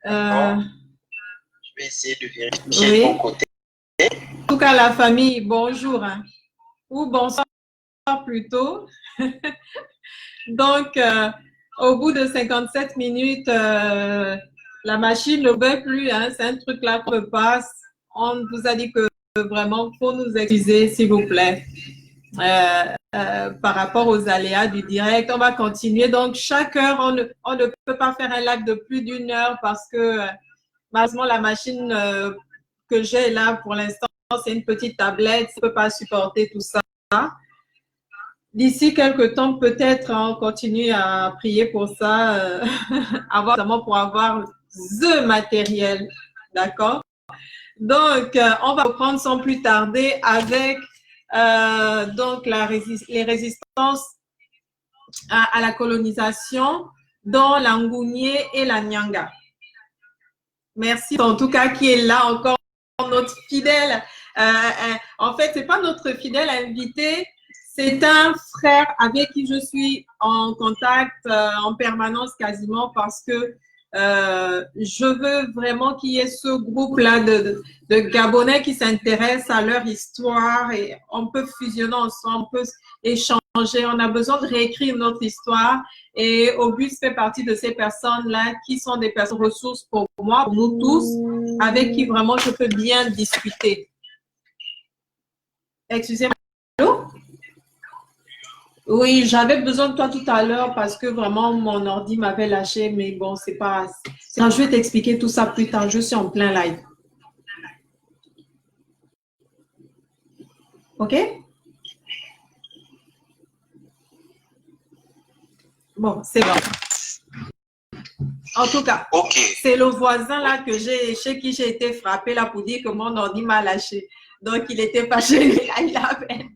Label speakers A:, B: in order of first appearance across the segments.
A: Euh,
B: Je vais essayer de vérifier de mon
A: oui.
B: côté.
A: En tout cas, la famille, bonjour. Hein. Ou bonsoir plutôt. Donc, au bout de 57 minutes, la machine ne veut plus. Hein, c'est un truc là qu'on passe. On vous a dit que vraiment, il faut nous excuser, s'il vous plaît. Par rapport aux aléas du direct, on va continuer. Donc, chaque heure, on ne peut pas faire un live de plus d'une heure parce que malheureusement, la machine que j'ai là pour l'instant, c'est une petite tablette. Ça ne peut pas supporter tout ça. D'ici quelques temps, peut-être, on continue à prier pour ça, pour avoir the matériel. D'accord? Donc, on va reprendre sans plus tarder avec donc les résistances à la colonisation dans l'Angounié et la Nyanga. Merci en tout cas qui est là encore, notre fidèle. En fait, c'est pas notre fidèle invité, c'est un frère avec qui je suis en contact en permanence quasiment parce que je veux vraiment qu'il y ait ce groupe-là de Gabonais qui s'intéressent à leur histoire et on peut fusionner ensemble, on peut échanger, on a besoin de réécrire notre histoire. Et Auguste fait partie de ces personnes-là qui sont des personnes ressources pour moi, pour nous tous, avec qui vraiment je peux bien discuter. Excusez-moi. Allô? Oui, j'avais besoin de toi tout à l'heure parce que vraiment mon ordi m'avait lâché, mais bon, c'est pas. Je vais t'expliquer tout ça plus tard. Je suis en plein live. OK? Bon, c'est bon. En tout cas, c'est le voisin là que chez qui j'ai été frappée là pour dire que mon ordi m'a lâché. Donc, il n'était pas chez lui, là, il avait.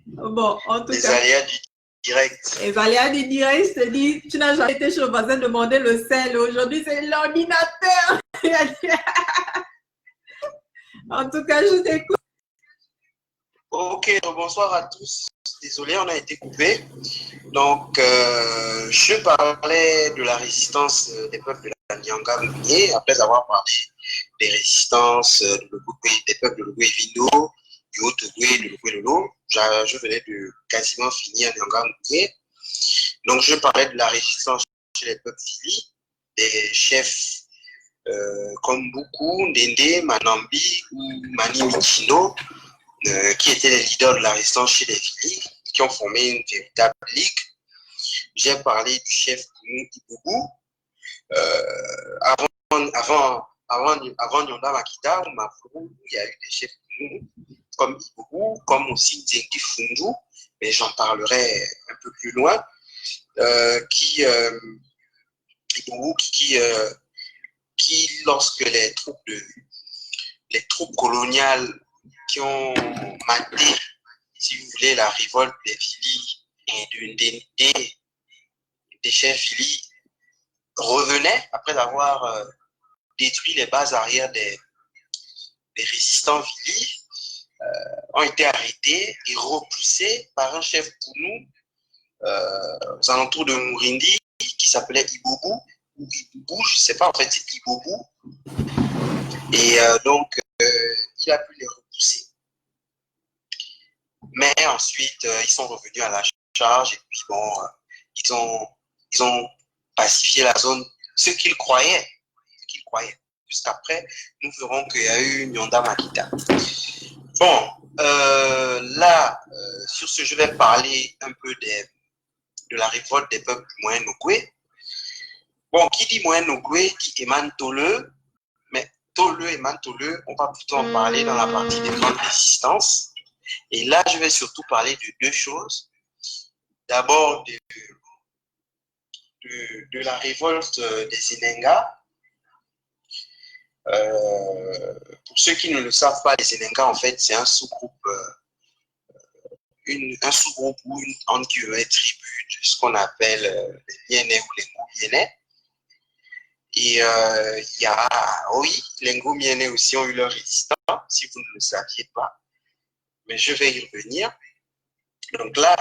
A: Bon, en tout
B: les
A: cas.
B: Aléas du direct.
A: Les aléas du direct, je te dis, tu n'as jamais été chez le voisin demander le sel. Aujourd'hui, c'est l'ordinateur. En tout cas, je t'écoute.
B: Ok, bonsoir à tous. Désolé, on a été coupé. Donc, je parlais de la résistance des peuples de la Nyanga Mounier, après avoir parlé des résistances des peuples de Logoué Vindo, du Haut-Tougoué, de Logoué Lolo. Je venais de quasiment finir Nyanga Mounier. Donc, je parlais de la résistance chez les peuples Fili, des chefs comme Buku, Ndende, Manambi ou Mani Michino, qui étaient les leaders de la résistance chez les Fili, qui ont formé une véritable ligue. J'ai parlé du chef Ibougou avant Nyonda Makita ou Mafou, il y a eu des chefs comme Ibougou, comme aussi Nzengi Fundu, mais j'en parlerai un peu plus loin, Ibougou qui lorsque les troupes coloniales qui ont maté, si vous voulez, la révolte des Fili et des chefs Fili revenaient après avoir détruit les bases arrière des résistants Fili, ont été arrêtés et repoussés par un chef Pounou aux alentours de Mourindi qui s'appelait Ibougou ou Ibougou, je ne sais pas, en fait c'est Ibougou. Et donc, il a pu les repousser. Mais ensuite, ils sont revenus à la charge et puis bon, ils ont pacifié la zone, ce qu'ils croyaient. Jusqu'après, nous verrons qu'il y a eu Nyonda Makita. Bon, là, sur ce, je vais parler un peu de la révolte des peuples Moyen-Nogoué. Bon, qui dit Moyen-Nogoué dit Eman Toleu, mais Toleu, Eman Toleu, on va plutôt en parler dans la partie des grandes résistances. Et là, je vais surtout parler de deux choses. D'abord, de la révolte des Enenga. Pour ceux qui ne le savent pas, les Enenga, en fait, c'est un sous-groupe, un sous-groupe ou une tribu de ce qu'on appelle les Mienais ou les Ngou-Mienais. Et il y a, oui, les Ngou-Mienais aussi ont eu leur résistants, si vous ne le saviez pas. Mais je vais y revenir. Donc là,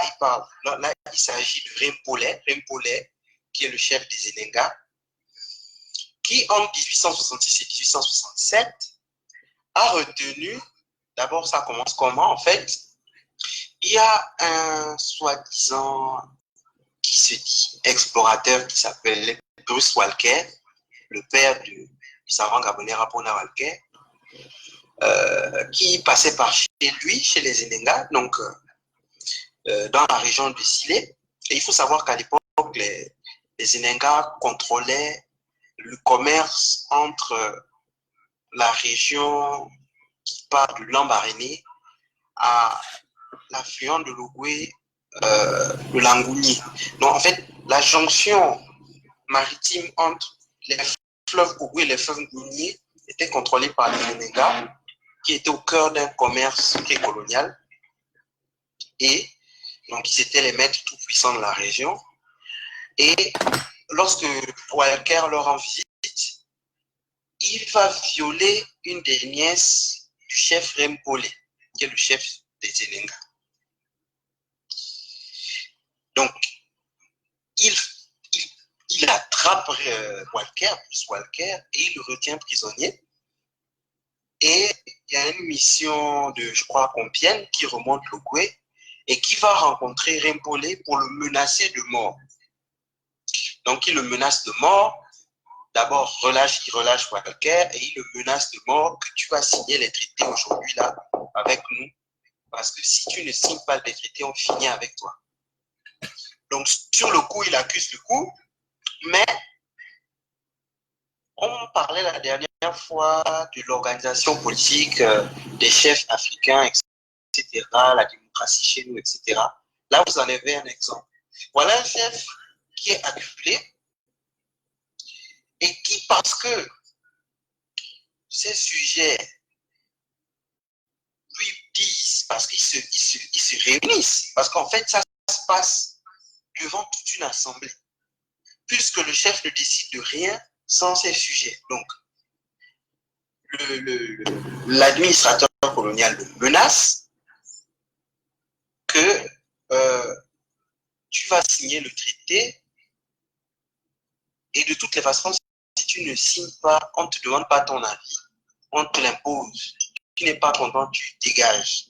B: il s'agit de Rempolais. Rempolais, qui est le chef des Enenga, qui en 1866 et 1867 a retenu, d'abord ça commence comment en fait, il y a un soi-disant qui se dit explorateur qui s'appelle Bruce Walker, le père du savant gabonais Rapona Walker, qui passait par chez lui, chez les Enenga, donc dans la région de Silé. Et il faut savoir qu'à l'époque, les Enenga contrôlaient le commerce entre la région qui part du Lambaréné à l'affluent de l'Ogooué, de l'Angouni. Donc en fait, la jonction maritime entre les fleuves Ogooué et les fleuves Ngouni était contrôlée par les Enenga, qui étaient au cœur d'un commerce précolonial. Et donc, ils étaient les maîtres tout-puissants de la région. Et lorsque Walker leur rend visite, il va violer une des nièces du chef Rempolé, qui est le chef des Enenga. Donc, il attrape Walker, plus Walker, et il le retient prisonnier. Et il y a une mission de, je crois, Compiègne qui remonte l'Ogooué et qui va rencontrer Rempolé pour le menacer de mort. Donc, il le menace de mort. D'abord, il relâche Walker et il le menace de mort que tu vas signer les traités aujourd'hui là avec nous. Parce que si tu ne signes pas les traités, on finit avec toi. Donc, sur le coup, il accuse le coup, mais on parlait la dernière fois de l'organisation politique des chefs africains, etc., la démocratie chez nous, etc. Là, vous en avez un exemple. Voilà un chef qui est acculé et qui, parce que ces sujets lui disent, parce qu'ils se réunissent, parce qu'en fait, ça se passe devant toute une assemblée, puisque le chef ne décide de rien sans ces sujets. Donc, l'administrateur colonial le menace que tu vas signer le traité et de toutes les façons, si tu ne signes pas, on ne te demande pas ton avis, on te l'impose. Tu n'es pas content, tu dégages.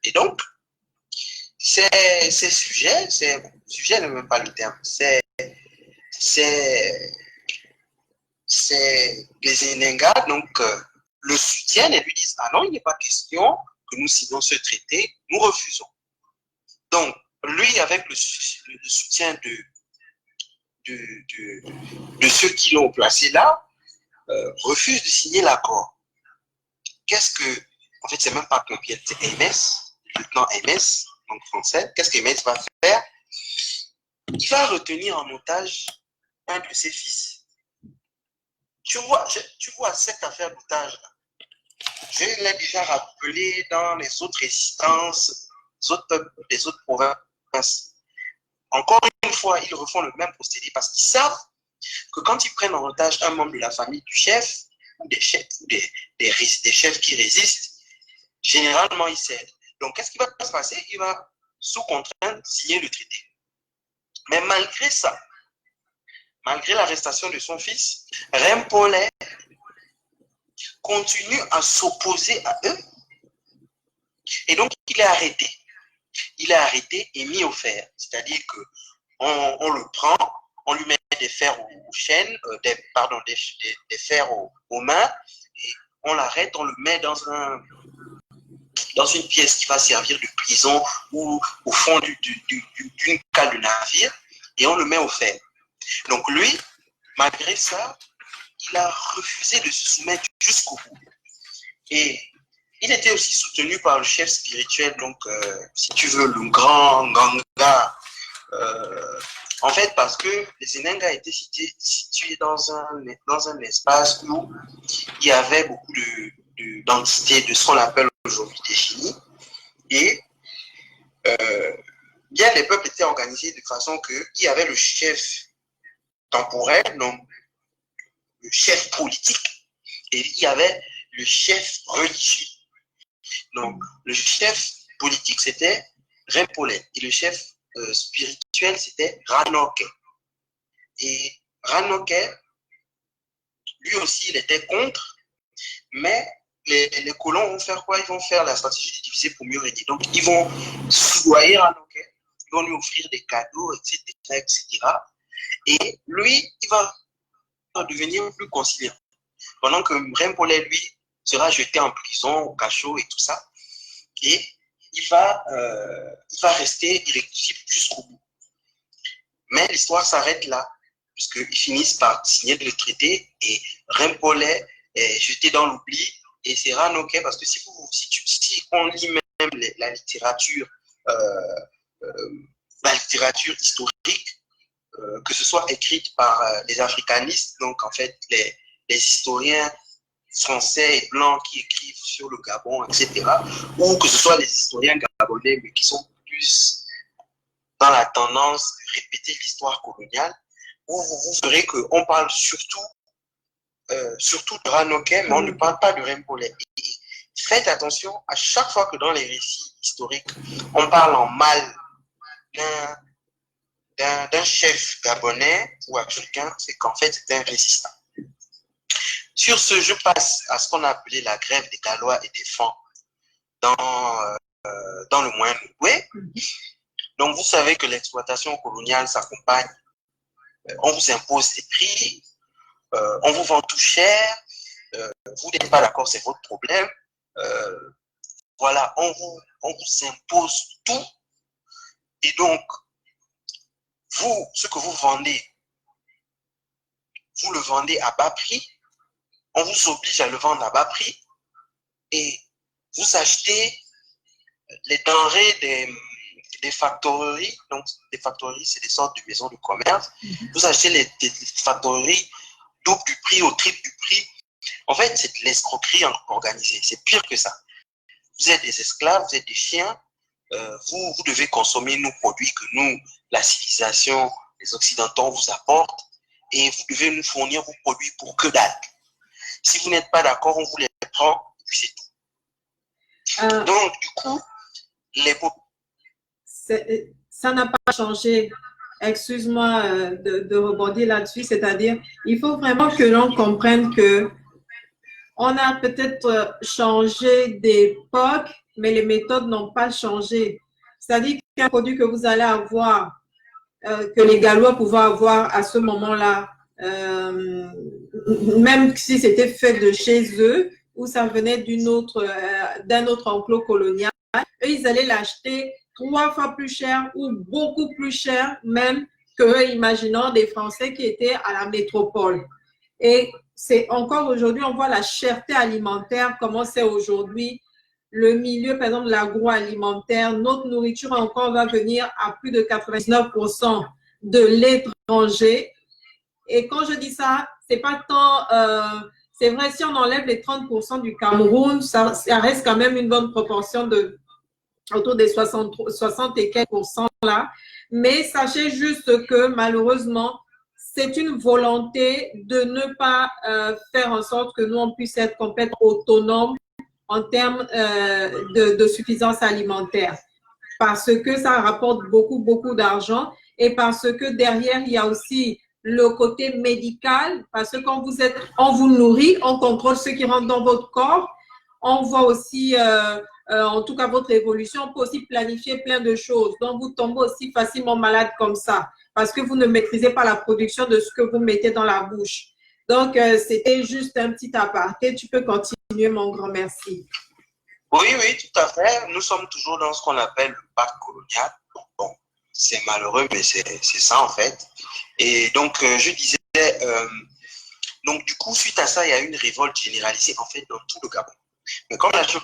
B: Et donc, ces sujets, sujet n'est même pas le terme, c'est les Enenga, donc le soutiennent et lui disent ah non, il n'est pas question que nous signons ce traité, nous refusons. Donc, lui, avec le soutien de ceux qui l'ont placé là, refuse de signer l'accord. Qu'est-ce que, en fait, c'est même pas Compiègne, c'est MS, lieutenant MS, donc français. Qu'est-ce que MS va faire? Il va retenir en otage un de ses fils. Tu vois cette affaire d'otage là. Je l'ai déjà rappelé dans les autres résistances, les autres peuples, les autres provinces. Encore une fois, ils refont le même procédé parce qu'ils savent que quand ils prennent en otage un membre de la famille du chef, ou des chefs, ou des chefs qui résistent, généralement ils cèdent. Donc qu'est-ce qui va se passer? Il va, sous contrainte, signer le traité. Mais malgré ça, malgré l'arrestation de son fils, Rempolé continue à s'opposer à eux. Et donc, il est arrêté. Il est arrêté et mis au fer. C'est-à-dire qu'on le prend, on lui met des fers aux chaînes, des fers aux mains, et on l'arrête, on le met dans une pièce qui va servir de prison ou au fond d'une cale de navire, et on le met au fer. Donc lui, malgré ça, il a refusé de se soumettre jusqu'au bout. Et il était aussi soutenu par le chef spirituel, donc si tu veux, le grand Nganga. En fait, parce que les Enenga étaient situés dans un espace où il y avait beaucoup d'entités de ce qu'on appelle aujourd'hui des génies. Et bien les peuples étaient organisés de façon qu'il y avait le chef temporel, donc le chef politique, et il y avait le chef religieux. Donc, le chef politique, c'était Rempolé, et le chef spirituel, c'était Ranoké. Et Ranoké, lui aussi, il était contre, mais les colons vont faire quoi? Ils vont faire la stratégie de diviser pour mieux régner. Donc, ils vont soudoyer Ranoké, ils vont lui offrir des cadeaux, etc., etc. Et lui, il va devenir plus conciliant. Pendant que Rempollet, lui, sera jeté en prison, au cachot et tout ça. Et il va rester irréductible jusqu'au bout. Mais l'histoire s'arrête là, puisqu'ils finissent par signer le traité et Rempollet est jeté dans l'oubli. Et c'est Ranoké, parce que si on lit même la littérature historique, que ce soit écrite par les africanistes, donc en fait les historiens français et blancs qui écrivent sur le Gabon, etc., ou que ce soit les historiens gabonais, mais qui sont plus dans la tendance de répéter l'histoire coloniale, où vous verrez qu'on parle surtout de Ranoké, mais on ne parle pas de Rempollet. Faites attention, à chaque fois que dans les récits historiques, on parle en mal d'un chef gabonais ou africain, c'est qu'en fait, c'est un résistant. Sur ce, je passe à ce qu'on a appelé la grève des Gallois et des Fans dans le Moyen-Ogooué. Donc, vous savez que l'exploitation coloniale s'accompagne, on vous impose des prix, on vous vend tout cher, vous n'êtes pas d'accord, c'est votre problème. Voilà, on vous impose tout. Et donc, vous, ce que vous vendez, vous le vendez à bas prix. On vous oblige à le vendre à bas prix. Et vous achetez les denrées des factoreries. Donc, des factoreries, c'est des sortes de maisons de commerce. Vous achetez les factoreries double du prix, au triple du prix. En fait, c'est de l'escroquerie organisée. C'est pire que ça. Vous êtes des esclaves, vous êtes des chiens. Vous devez consommer nos produits que nous, la civilisation, les Occidentaux vous apportent. Et vous devez nous fournir vos produits pour que dalle. Si vous n'êtes pas d'accord, on vous les prend, et puis c'est tout. Donc, du coup,
A: ça n'a pas changé. Excuse-moi de rebondir là-dessus, c'est-à-dire, il faut vraiment que l'on comprenne que on a peut-être changé d'époque, mais les méthodes n'ont pas changé. C'est-à-dire qu'un produit que vous allez avoir, que les Gallois pouvaient avoir à ce moment-là, même si c'était fait de chez eux ou ça venait d'un autre enclos colonial, eux, ils allaient l'acheter 3 fois plus cher ou beaucoup plus cher même que, imaginons, des Français qui étaient à la métropole. Et c'est encore aujourd'hui, on voit la cherté alimentaire, comment c'est aujourd'hui. Le milieu, par exemple, de l'agroalimentaire, notre nourriture encore va venir à plus de 99% de l'étranger. Et quand je dis ça, c'est pas tant, c'est vrai, si on enlève les 30% du Cameroun, ça reste quand même une bonne proportion de autour des 60 et quelques pourcents là. Mais sachez juste que malheureusement, c'est une volonté de ne pas faire en sorte que nous, on puisse être complètement autonomes en termes de suffisance alimentaire. Parce que ça rapporte beaucoup, beaucoup d'argent et parce que derrière, il y a aussi le côté médical, parce que quand on vous nourrit, on contrôle ce qui rentre dans votre corps. On voit aussi, en tout cas, votre évolution. On peut aussi planifier plein de choses. Donc, vous tombez aussi facilement malade comme ça parce que vous ne maîtrisez pas la production de ce que vous mettez dans la bouche. Donc, c'était juste un petit aparté. Tu peux continuer, mon grand merci.
B: Oui, oui, tout à fait. Nous sommes toujours dans ce qu'on appelle le pacte colonial. Bon, c'est malheureux, mais c'est ça en fait. Et donc, je disais, donc du coup, suite à ça, il y a une révolte généralisée en fait dans tout le Gabon. Mais comme là, je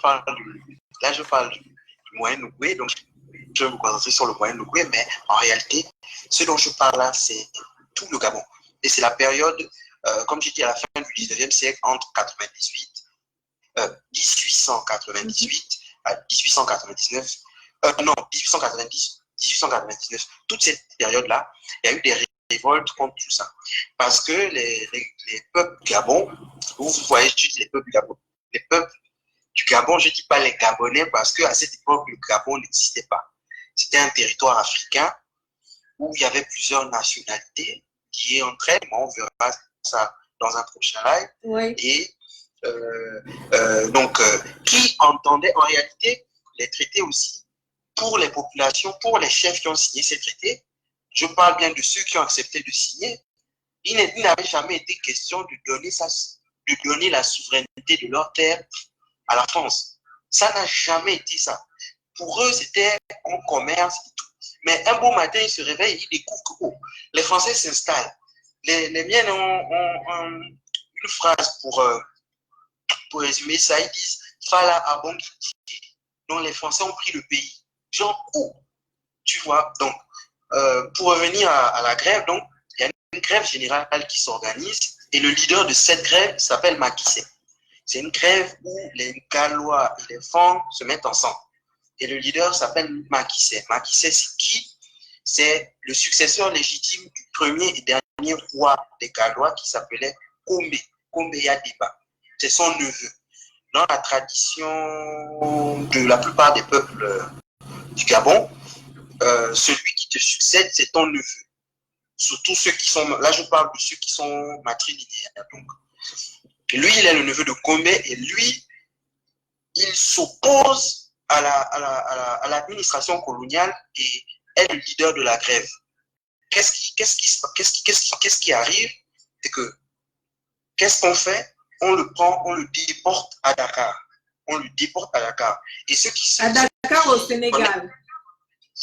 B: parle du Moyen-Ogooué, donc je vais me concentrer sur le Moyen-Ogooué, mais en réalité, ce dont je parle là, c'est tout le Gabon. Et c'est la période, comme j'ai dit, à la fin du 19e siècle, entre 1898 à 1899, non, 1890, 1899, toute cette période-là, il y a eu des révoltes contre tout ça. Parce que les peuples du Gabon, vous voyez, je dis les peuples du Gabon, les peuples du Gabon, je ne dis pas les Gabonais, parce qu'à cette époque, le Gabon n'existait pas. C'était un territoire africain où il y avait plusieurs nationalités. liées entre elles, mais on verra ça dans un prochain live.
A: Oui.
B: Et donc, qui entendait en réalité les traités aussi pour les populations, pour les chefs qui ont signé ces traités. Je parle bien de ceux qui ont accepté de signer. Il n'avait jamais été question de donner la souveraineté de leur terre à la France. Ça n'a jamais été ça. Pour eux, c'était un commerce et tout. Mais un beau matin, ils se réveillent, ils découvrent que les Français s'installent. Les miennes ont une phrase pour résumer ça. Ils disent « Fala abongi ». Donc, les Français ont pris le pays. Genre, tu vois. Donc, pour revenir à la grève, donc, il y a une grève générale qui s'organise et le leader de cette grève s'appelle Macky Sall. C'est une grève où les Gallois et les Fang se mettent ensemble. Et le leader s'appelle Macky Sall. Macky Sall, c'est qui? C'est le successeur légitime du premier et dernier roi des Gallois qui s'appelait Kombe Yadeba. C'est son neveu. Dans la tradition de la plupart des peuples du Gabon, celui qui te succède, c'est ton neveu. Surtout ceux qui sont, là je parle de ceux qui sont matrilinéaires. Donc, lui, il est le neveu de Kombe et lui, il s'oppose à l'administration coloniale et est le leader de la grève. Qu'est-ce qui arrive? C'est que, qu'est-ce qu'on fait? On le prend, on le déporte à Dakar. On le déporte à Dakar. Et ceux qui
A: à Dakar au Sénégal.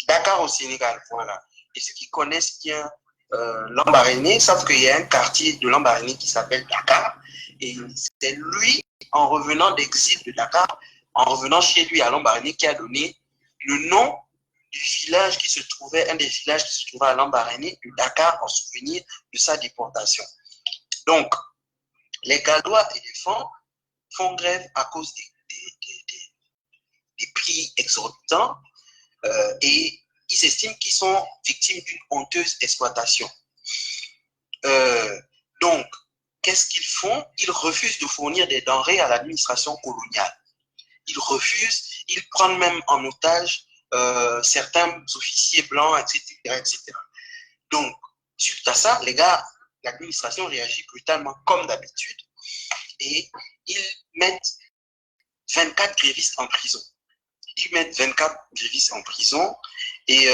B: Dakar au Sénégal, voilà. Et ceux qui connaissent bien Lambaréné savent qu'il y a un quartier de Lambaréné qui s'appelle Dakar. Et c'est lui, en revenant d'exil de Dakar, en revenant chez lui à Lambaréné, qui a donné le nom du village qui se trouvait, un des villages qui se trouvait à Lambaréné, de Dakar, en souvenir de sa déportation. Donc, les Gallois et les Fang font grève à cause des prix exorbitants et ils estiment qu'ils sont victimes d'une honteuse exploitation. Donc, qu'est-ce qu'ils font? Ils refusent de fournir des denrées à l'administration coloniale. Ils refusent, ils prennent même en otage certains officiers blancs, etc., etc. Donc, suite à ça, les gars, l'administration réagit brutalement comme d'habitude et ils mettent 24 grévistes en prison. Ils mettent 24 grévistes en prison et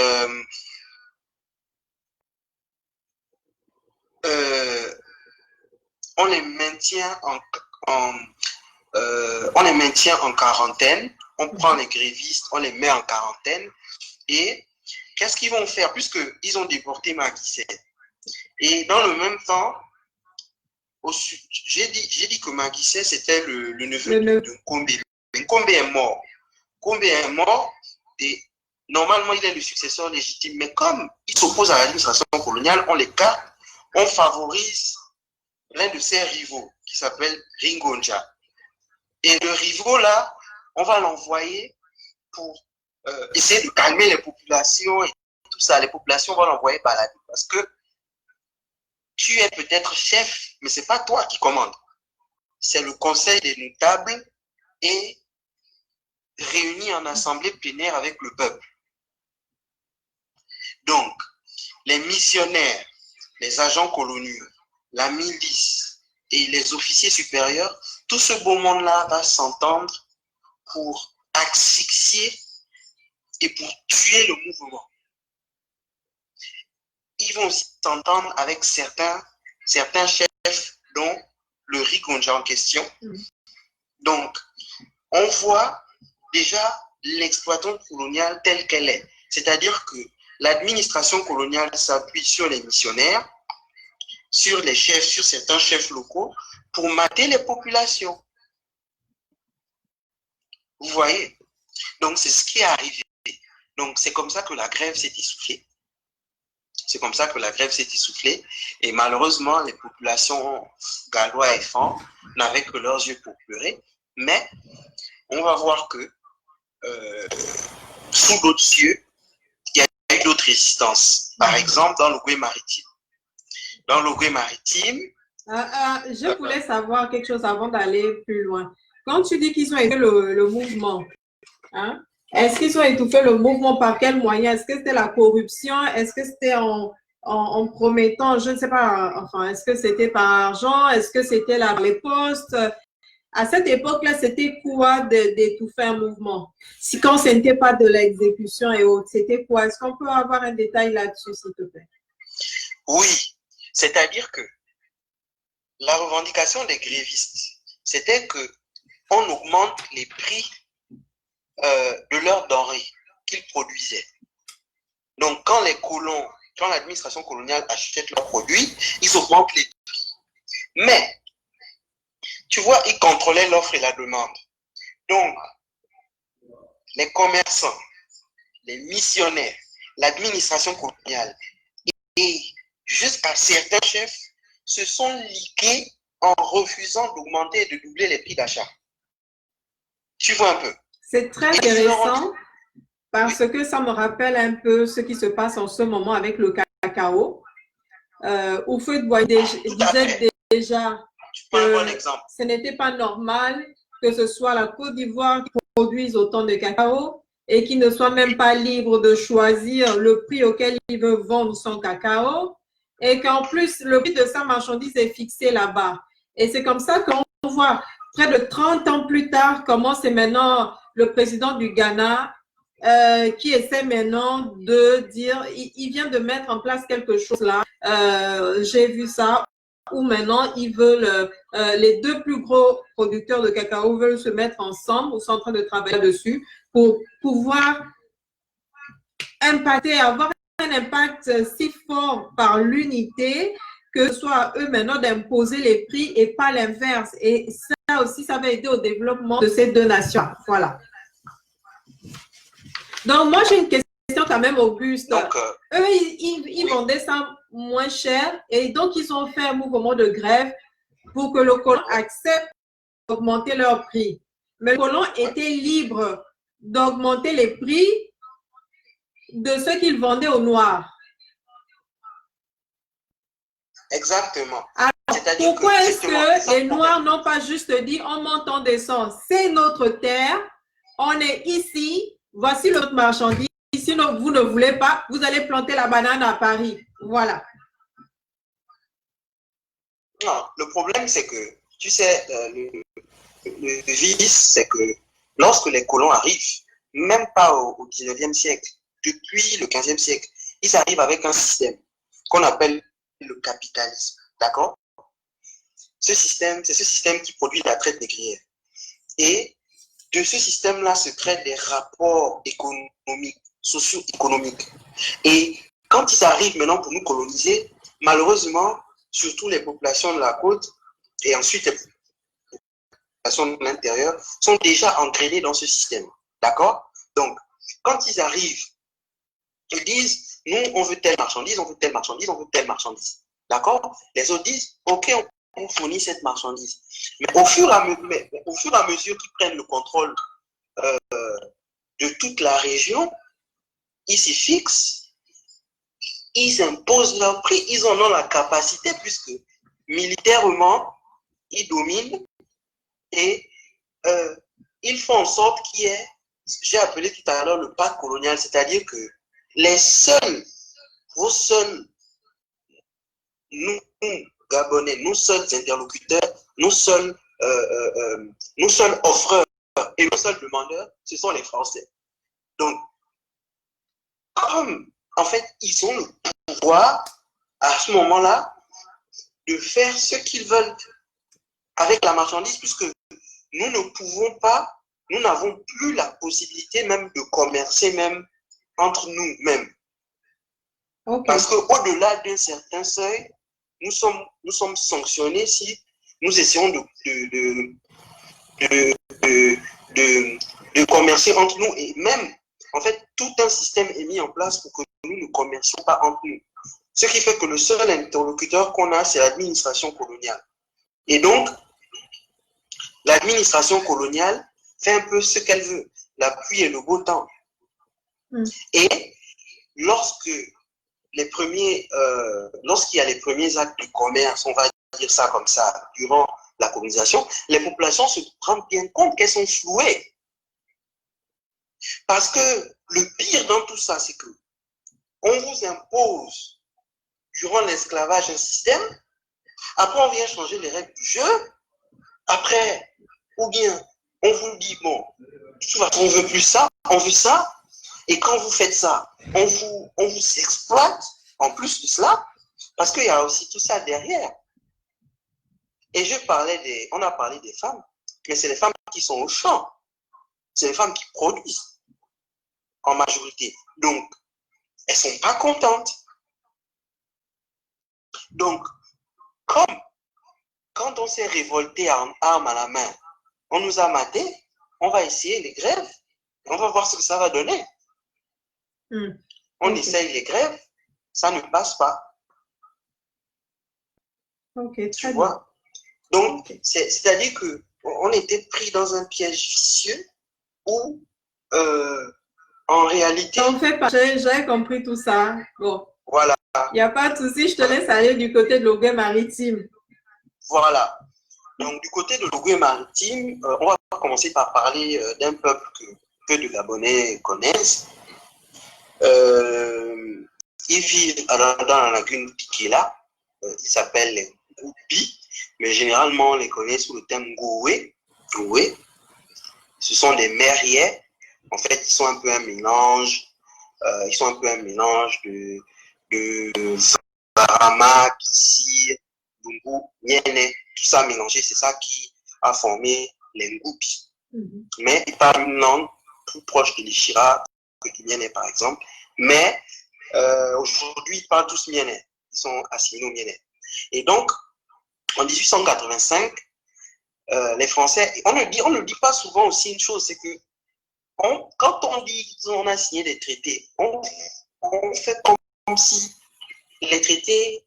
B: on les maintient en quarantaine. On prend les grévistes, on les met en quarantaine et qu'est-ce qu'ils vont faire puisqu'ils ont déporté Macky Sall? Et dans le même temps, j'ai dit que Macky Sall c'était le neveu de Kombe. Mais Kombe est mort. Kombe est mort et normalement il est le successeur légitime. Mais comme il s'oppose à l'administration coloniale, on l'écarte, on favorise l'un de ses rivaux qui s'appelle Ringonja. Et le rivaux là, on va l'envoyer pour essayer de calmer les populations et tout ça. Les populations vont l'envoyer balader parce que tu es peut-être chef, mais ce n'est pas toi qui commande. C'est le conseil des notables et réuni en assemblée plénière avec le peuple. Donc, les missionnaires, les agents coloniaux, la milice et les officiers supérieurs, tout ce beau monde-là va s'entendre pour asphyxier et pour tuer le mouvement. Ils vont aussi s'entendre avec certains chefs, dont le Ringonja en question. Donc, on voit déjà l'exploitation coloniale telle qu'elle est. C'est-à-dire que l'administration coloniale s'appuie sur les missionnaires, sur les chefs, sur certains chefs locaux, pour mater les populations. Vous voyez? Donc, c'est ce qui est arrivé. Donc, c'est comme ça que la grève s'est essoufflée. C'est comme ça que la grève s'est essoufflée. Et malheureusement, les populations gallois et Fang n'avaient que leurs yeux pour pleurer. Mais on va voir que sous d'autres cieux, il y a eu d'autres résistances. Par exemple, dans le Goué maritime. Dans le Goué maritime...
A: je voulais savoir quelque chose avant d'aller plus loin. Quand tu dis qu'ils ont étouffé le mouvement, hein, est-ce qu'ils ont étouffé le mouvement par quel moyen? Est-ce que c'était la corruption? Est-ce que c'était en promettant, je ne sais pas, enfin, est-ce que c'était par argent, est-ce que c'était là les postes? À cette époque-là, c'était quoi d'étouffer un mouvement? Si quand ce n'était pas de l'exécution et autres, c'était quoi? Est-ce qu'on peut avoir un détail là-dessus, s'il te plaît?
B: Oui, c'est-à-dire que la revendication des grévistes, c'était que on augmente les prix de leurs denrées qu'ils produisaient. Donc, quand les colons, quand l'administration coloniale achète leurs produits, ils augmentent les prix. Mais, tu vois, ils contrôlaient l'offre et la demande. Donc, les commerçants, les missionnaires, l'administration coloniale et jusqu'à certains chefs se sont ligués en refusant d'augmenter et de doubler les prix d'achat. Tu vois un peu?
A: C'est très intéressant parce que ça me rappelle un peu ce qui se passe en ce moment avec le cacao. Houphouët-Boigny disait déjà que ce n'était pas normal que ce soit la Côte d'Ivoire qui produise autant de cacao et qui ne soit même pas libre de choisir le prix auquel il veut vendre son cacao et qu'en plus, le prix de sa marchandise est fixé là-bas. Et c'est comme ça qu'on voit près de 30 ans plus tard comment c'est maintenant le président du Ghana qui essaie maintenant de dire, il vient de mettre en place quelque chose là, j'ai vu ça, où maintenant ils veulent, les deux plus gros producteurs de cacao veulent se mettre ensemble ou sont en train de travailler dessus pour pouvoir impacter, avoir un impact si fort par l'unité que ce soit à eux maintenant d'imposer les prix et pas l'inverse. Et ça aussi, ça va aider au développement de ces deux nations. Voilà. Donc, moi, j'ai une question quand même, Auguste.
B: Donc,
A: eux, ils vendaient ça moins cher et donc, ils ont fait un mouvement de grève pour que le colon accepte d'augmenter leur prix. Mais le colon était libre d'augmenter les prix de ce qu'il vendait aux Noirs.
B: Exactement.
A: Alors, pourquoi est-ce que les Noirs n'ont pas juste dit on monte, on descend, c'est notre terre, on est ici, voici notre marchandise, sinon vous ne voulez pas, vous allez planter la banane à Paris. Voilà.
B: Non, le problème c'est que, tu sais, le vice, c'est que lorsque les colons arrivent, même pas au 19e siècle, depuis le 15e siècle, ils arrivent avec un système qu'on appelle le capitalisme. D'accord? Ce système, c'est ce système qui produit la traite négrière. Et de ce système-là se créent des rapports économiques, socio-économiques. Et quand ils arrivent maintenant pour nous coloniser, malheureusement, surtout les populations de la côte et ensuite les populations de l'intérieur sont déjà engrainées dans ce système. D'accord? Donc, quand ils arrivent, ils disent, nous, on veut telle marchandise, on veut telle marchandise, on veut telle marchandise. D'accord? Les autres disent, OK, on fournit cette marchandise. Mais au fur et à mesure qu'ils prennent le contrôle de toute la région, ils s'y fixent, ils imposent leur prix, ils en ont la capacité puisque militairement, ils dominent et ils font en sorte qu'il y ait, j'ai appelé tout à l'heure le pacte colonial, c'est-à-dire que les seuls, vos seuls, nous, Gabonais, nous seuls interlocuteurs, nous seuls offreurs et nos seuls demandeurs, ce sont les Français. Donc, comme en fait, ils ont le pouvoir à ce moment-là de faire ce qu'ils veulent avec la marchandise, puisque nous ne pouvons pas, nous n'avons plus la possibilité même de commercer même entre nous-mêmes. Okay. Parce qu'au-delà d'un certain seuil, nous sommes sanctionnés si nous essayons de commercer entre nous. Et même, en fait, tout un système est mis en place pour que nous ne commercions pas entre nous. Ce qui fait que le seul interlocuteur qu'on a, c'est l'administration coloniale. Et donc, l'administration coloniale fait un peu ce qu'elle veut, la pluie et le beau temps. Et lorsqu'il y a les premiers actes de commerce, on va dire ça comme ça, durant la colonisation, les populations se rendent bien compte qu'elles sont flouées. Parce que le pire dans tout ça, c'est que on vous impose durant l'esclavage un système, après on vient changer les règles du jeu, après, ou bien on vous dit, bon, de toute façon, on ne veut plus ça, on veut ça, et quand vous faites ça, on vous exploite en plus de cela, parce qu'il y a aussi tout ça derrière. Et on a parlé des femmes, mais c'est les femmes qui sont au champ, c'est les femmes qui produisent en majorité. Donc, elles ne sont pas contentes. Donc, quand on s'est révolté en armes à la main, on nous a matés, on va essayer les grèves, et on va voir ce que ça va donner. On essaye les grèves, ça ne passe pas. Tu vois? Donc, c'est-à-dire qu'on était pris dans un piège vicieux où, en réalité...
A: En fait, j'ai compris tout ça. Bon.
B: Voilà.
A: Il n'y a pas de souci, je te laisse aller du côté de l'Ogooué-Maritime.
B: Voilà. Donc, du côté de l'Ogooué-Maritime, on va commencer par parler d'un peuple que peu de Gabonais connaissent. Ils vivent dans la lagune Pikela. Ils s'appellent les Ngoubi, mais généralement on les connaît sous le terme Ngoué. Ce sont des mériais. En fait, ils sont un peu un mélange. De Barama, Kissi, Bungu, Niene, tout ça mélangé, c'est ça qui a formé les Ngoubi. Mais ils parlent une langue plus proche de l'Ishira que du Niene, par exemple. Mais aujourd'hui, ils parlent tous Mienais. Ils sont assimilés au Mienais. Et donc, en 1885, les Français, on ne dit pas souvent aussi une chose, c'est que quand on dit qu'on a signé des traités, on fait comme si les traités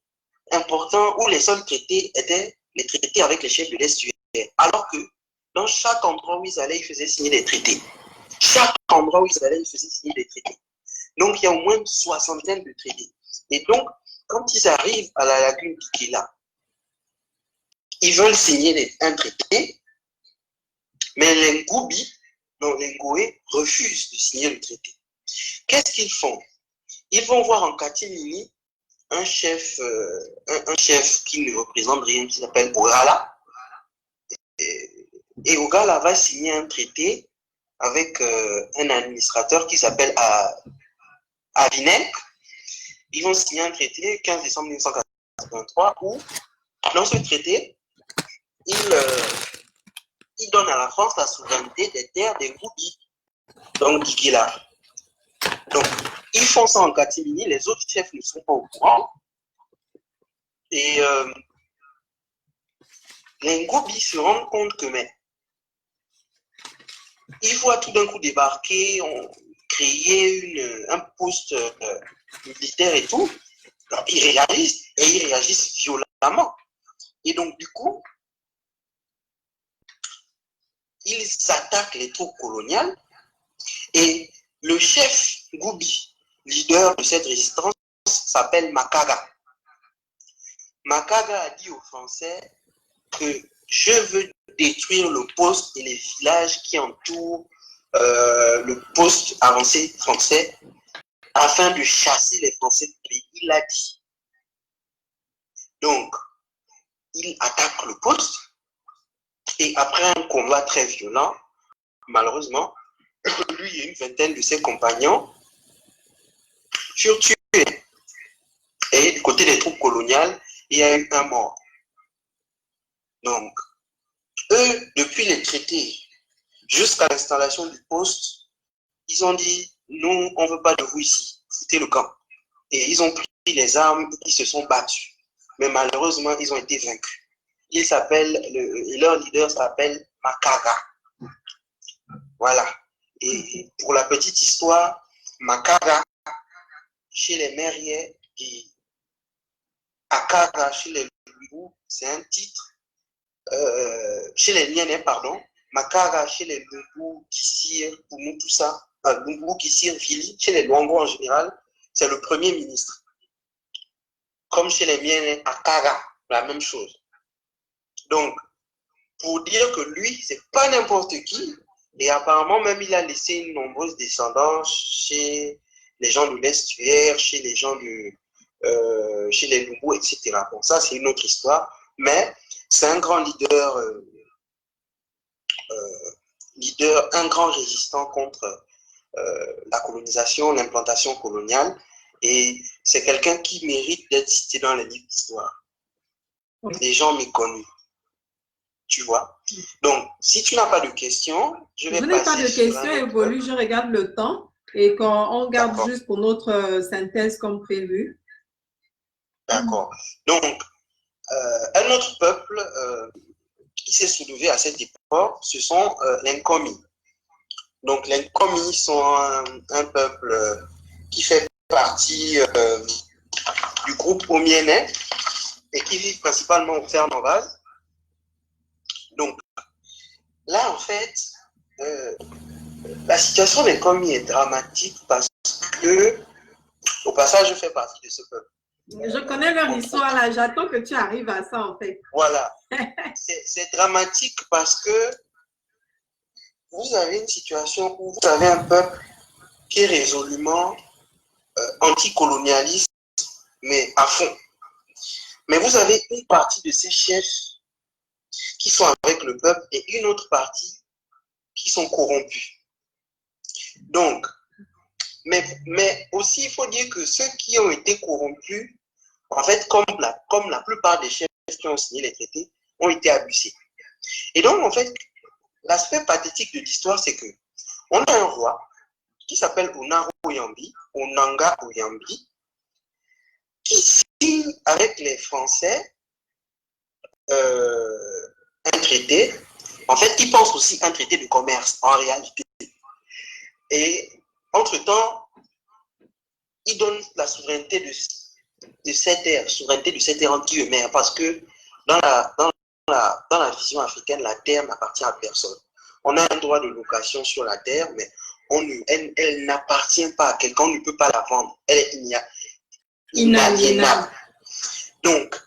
B: importants ou les seuls traités étaient les traités avec les chefs de l'Est, alors que dans chaque endroit où ils allaient, ils faisaient signer des traités. Chaque endroit où ils allaient, ils faisaient signer des traités. Donc, il y a au moins une soixantaine de traités. Et donc, quand ils arrivent à la lagune Pikela, ils veulent signer un traité, mais les Ngoubi, non, les Ngoué, refusent de signer le traité. Qu'est-ce qu'ils font? Ils vont voir en catimini un chef qui ne représente rien, qui s'appelle Ogala. Et Ogala va signer un traité avec un administrateur qui s'appelle Avinek. Ils vont signer un traité 15 décembre 1983 où, dans ce traité, il donne à la France la souveraineté des terres des Ngoubi, donc Pikela. Donc, ils font ça en catimini, les autres chefs ne sont pas au courant. Et les Ngoubi se rendent compte que, mais, ils voient tout d'un coup débarquer, créer un poste militaire et tout. Donc, ils réagissent violemment. Et donc, du coup, ils attaquent les troupes coloniales et le chef Ngoubi, leader de cette résistance, s'appelle Makaga. Makaga a dit aux Français que je veux détruire le poste et les villages qui entourent le poste avancé français afin de chasser les Français du pays. Il l'a dit. Donc, il attaque le poste et après un combat très violent, malheureusement, lui et une vingtaine de ses compagnons furent tués. Et du côté des troupes coloniales, il y a eu un mort. Donc, eux, depuis les traités jusqu'à l'installation du poste, ils ont dit, nous, on ne veut pas de vous ici, foutez le camp. Et ils ont pris les armes, ils se sont battus. Mais malheureusement, ils ont été vaincus. Leur leader s'appelle Makaga. Voilà. Et pour la petite histoire, Makaga, chez les Mériais et Akaga chez les Lubu, c'est un titre. Chez les Nienais, pardon. Makaga chez les Lubu, Kissir, Poumou, tout ça. Lubu, Kissir, Vili, chez les Luango en général, c'est le premier ministre. Comme chez les Nienais, Akaga, la même chose. Donc, pour dire que lui, c'est pas n'importe qui, et apparemment même il a laissé une nombreuse descendance chez les gens de l'estuaire, chez les gens chez les Lubu, etc. Bon, ça, c'est une autre histoire, mais c'est un grand leader, un grand résistant contre la colonisation, l'implantation coloniale, et c'est quelqu'un qui mérite d'être cité dans les livres d'histoire. Les gens méconnus, tu vois. Donc, si tu n'as pas de questions, je vais passer.
A: Je n'ai pas de questions, Évolue, je regarde le temps et on garde juste pour notre synthèse comme prévu.
B: D'accord. Donc, un autre peuple qui s'est soulevé à cette époque, ce sont les Nkomi. Donc, les Nkomi sont un peuple qui fait partie du groupe Omiénais et qui vivent principalement au Fer-Novas. Donc, là, en fait, la situation des Nkomi est dramatique parce que, au passage, je fais partie de ce peuple.
A: Je connais leur histoire là, j'attends que tu arrives à ça en fait.
B: Voilà. C'est dramatique parce que vous avez une situation où vous avez un peuple qui est résolument anticolonialiste, mais à fond. Mais vous avez une partie de ces chefs qui sont avec le peuple et une autre partie qui sont corrompus. Donc, mais aussi, il faut dire que ceux qui ont été corrompus, en fait, comme la plupart des chefs qui ont signé les traités, ont été abusés. Et donc, en fait, l'aspect pathétique de l'histoire, c'est que on a un roi qui s'appelle Onaro Oyambi, Onanga Oyambi, qui signe avec les Français un traité. En fait, il pense aussi un traité de commerce, en réalité. Et, entre-temps, il donne la souveraineté de cette terre, souveraineté de cette terre en guillemets, parce que dans la vision africaine, la terre n'appartient à personne. On a un droit de location sur la terre, mais elle n'appartient pas à quelqu'un, on ne peut pas la vendre. Elle est inaliénable. Donc,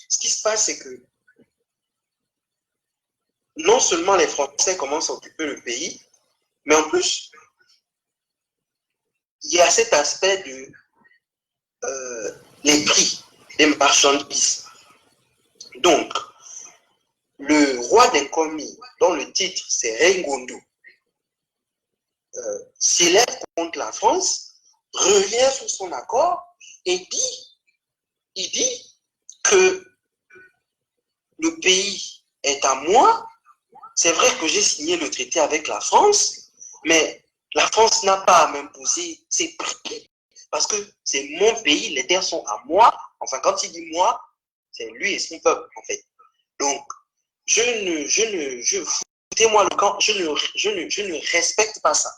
B: ce qui se passe, c'est que non seulement les Français commencent à occuper le pays, mais en plus, il y a cet aspect de les prix des marchandises. Donc, le roi des Nkomi, dont le titre c'est Rengondo, s'élève contre la France, revient sur son accord et il dit que le pays est à moi. C'est vrai que j'ai signé le traité avec la France, mais la France n'a pas à m'imposer ses prix parce que c'est mon pays, les terres sont à moi. Enfin, quand il dit moi, c'est lui et son peuple, en fait. Donc, foutez-moi le camp, je ne respecte pas ça.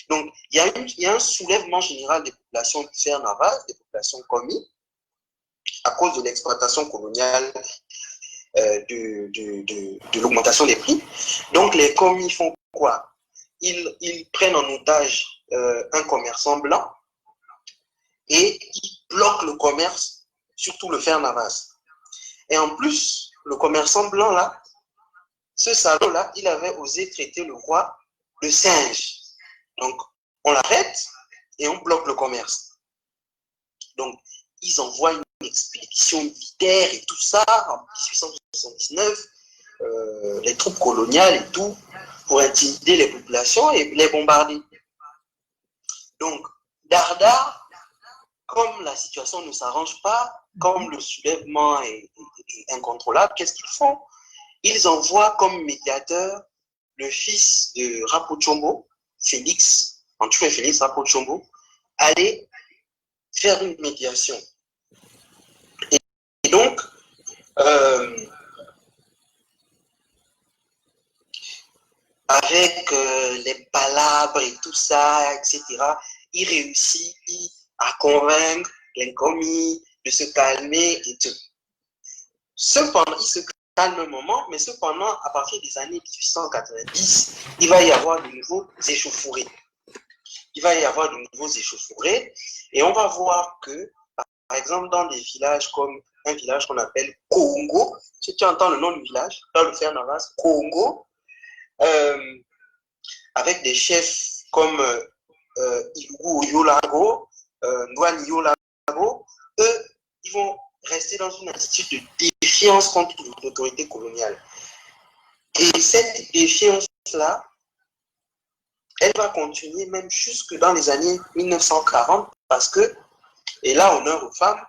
B: Donc, il y a un soulèvement général des populations du Fer-Navas, des populations Komi, à cause de l'exploitation coloniale de l'augmentation des prix. Donc, les Komi font quoi? Ils prennent en otage un commerçant blanc et ils bloquent le commerce, surtout le Fer-Navas. Et en plus, le commerçant blanc là, ce salaud-là, il avait osé traiter le roi de singe. Donc, on l'arrête et on bloque le commerce. Donc, ils envoient une expédition militaire et tout ça en 1879, les troupes coloniales et tout, pour intimider les populations et les bombarder. Donc, Dardar, comme la situation ne s'arrange pas, comme le soulèvement est incontrôlable, qu'est-ce qu'ils font? Ils envoient comme médiateur le fils de Rapochombo, Félix, en tout cas Félix Rapochombo, aller faire une médiation. Et donc, avec les palabres et tout ça, etc., il réussit à convaincre les Nkomi de se calmer et tout. Cependant, il se calme un moment, mais cependant, à partir des années 1890, il va y avoir de nouveaux échauffourées. Il va y avoir de nouveaux échauffourées et on va voir que, par exemple, dans des villages comme un village qu'on appelle Congo, si tu entends le nom du village, dans le Fer-Navas, Congo, avec des chefs comme Ilugu Yolago, Ndwani Yolago, Gbagbo, eux, ils vont rester dans une attitude de défiance contre l'autorité coloniale. Et cette défiance-là, elle va continuer même jusque dans les années 1940 parce que, et là, honneur aux femmes,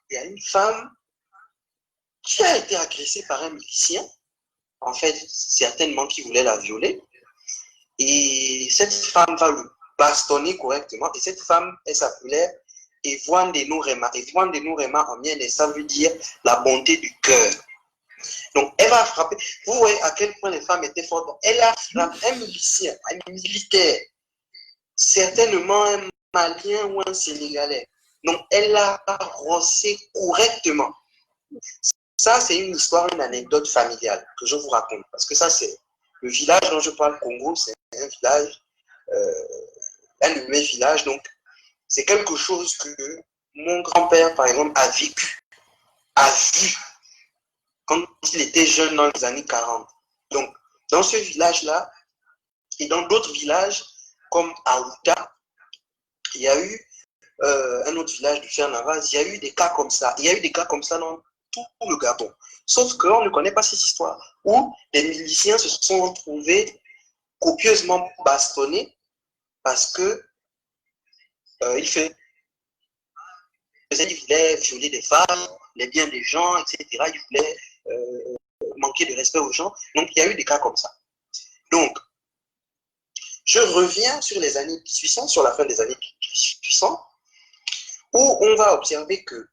B: il y a une femme qui a été agressée par un milicien, en fait, certainement qui voulait la violer. Et cette femme va le bastonner correctement. Et cette femme, elle s'appelait Evoine-Deno Rema. Evoine-Deno Rema en mien, ça veut dire la bonté du cœur. Donc, elle va frapper. Vous voyez à quel point les femmes étaient fortes. Elle a frappé un milicien, un militaire, certainement un Malien ou un Sénégalais. Donc, elle l'a rossé correctement. Ça, c'est une histoire, une anecdote familiale que je vous raconte. Parce que ça, c'est le village dont je parle, Congo, c'est un village, un de mes villages. Donc, c'est quelque chose que mon grand-père, par exemple, a vécu, a vu quand il était jeune dans les années 40. Donc, dans ce village-là, et dans d'autres villages, comme Aouta, il y a eu un autre village du Fernavaz, il y a eu des cas comme ça. Il y a eu des cas comme ça dans tout le Gabon. Sauf qu'on ne connaît pas ces histoires, où les miliciens se sont retrouvés copieusement bastonnés parce que ils voulaient violer des femmes, les biens des gens, etc. Ils voulaient manquer de respect aux gens. Donc, il y a eu des cas comme ça. Donc, je reviens sur les années 1800, sur la fin des années 1800, où on va observer que,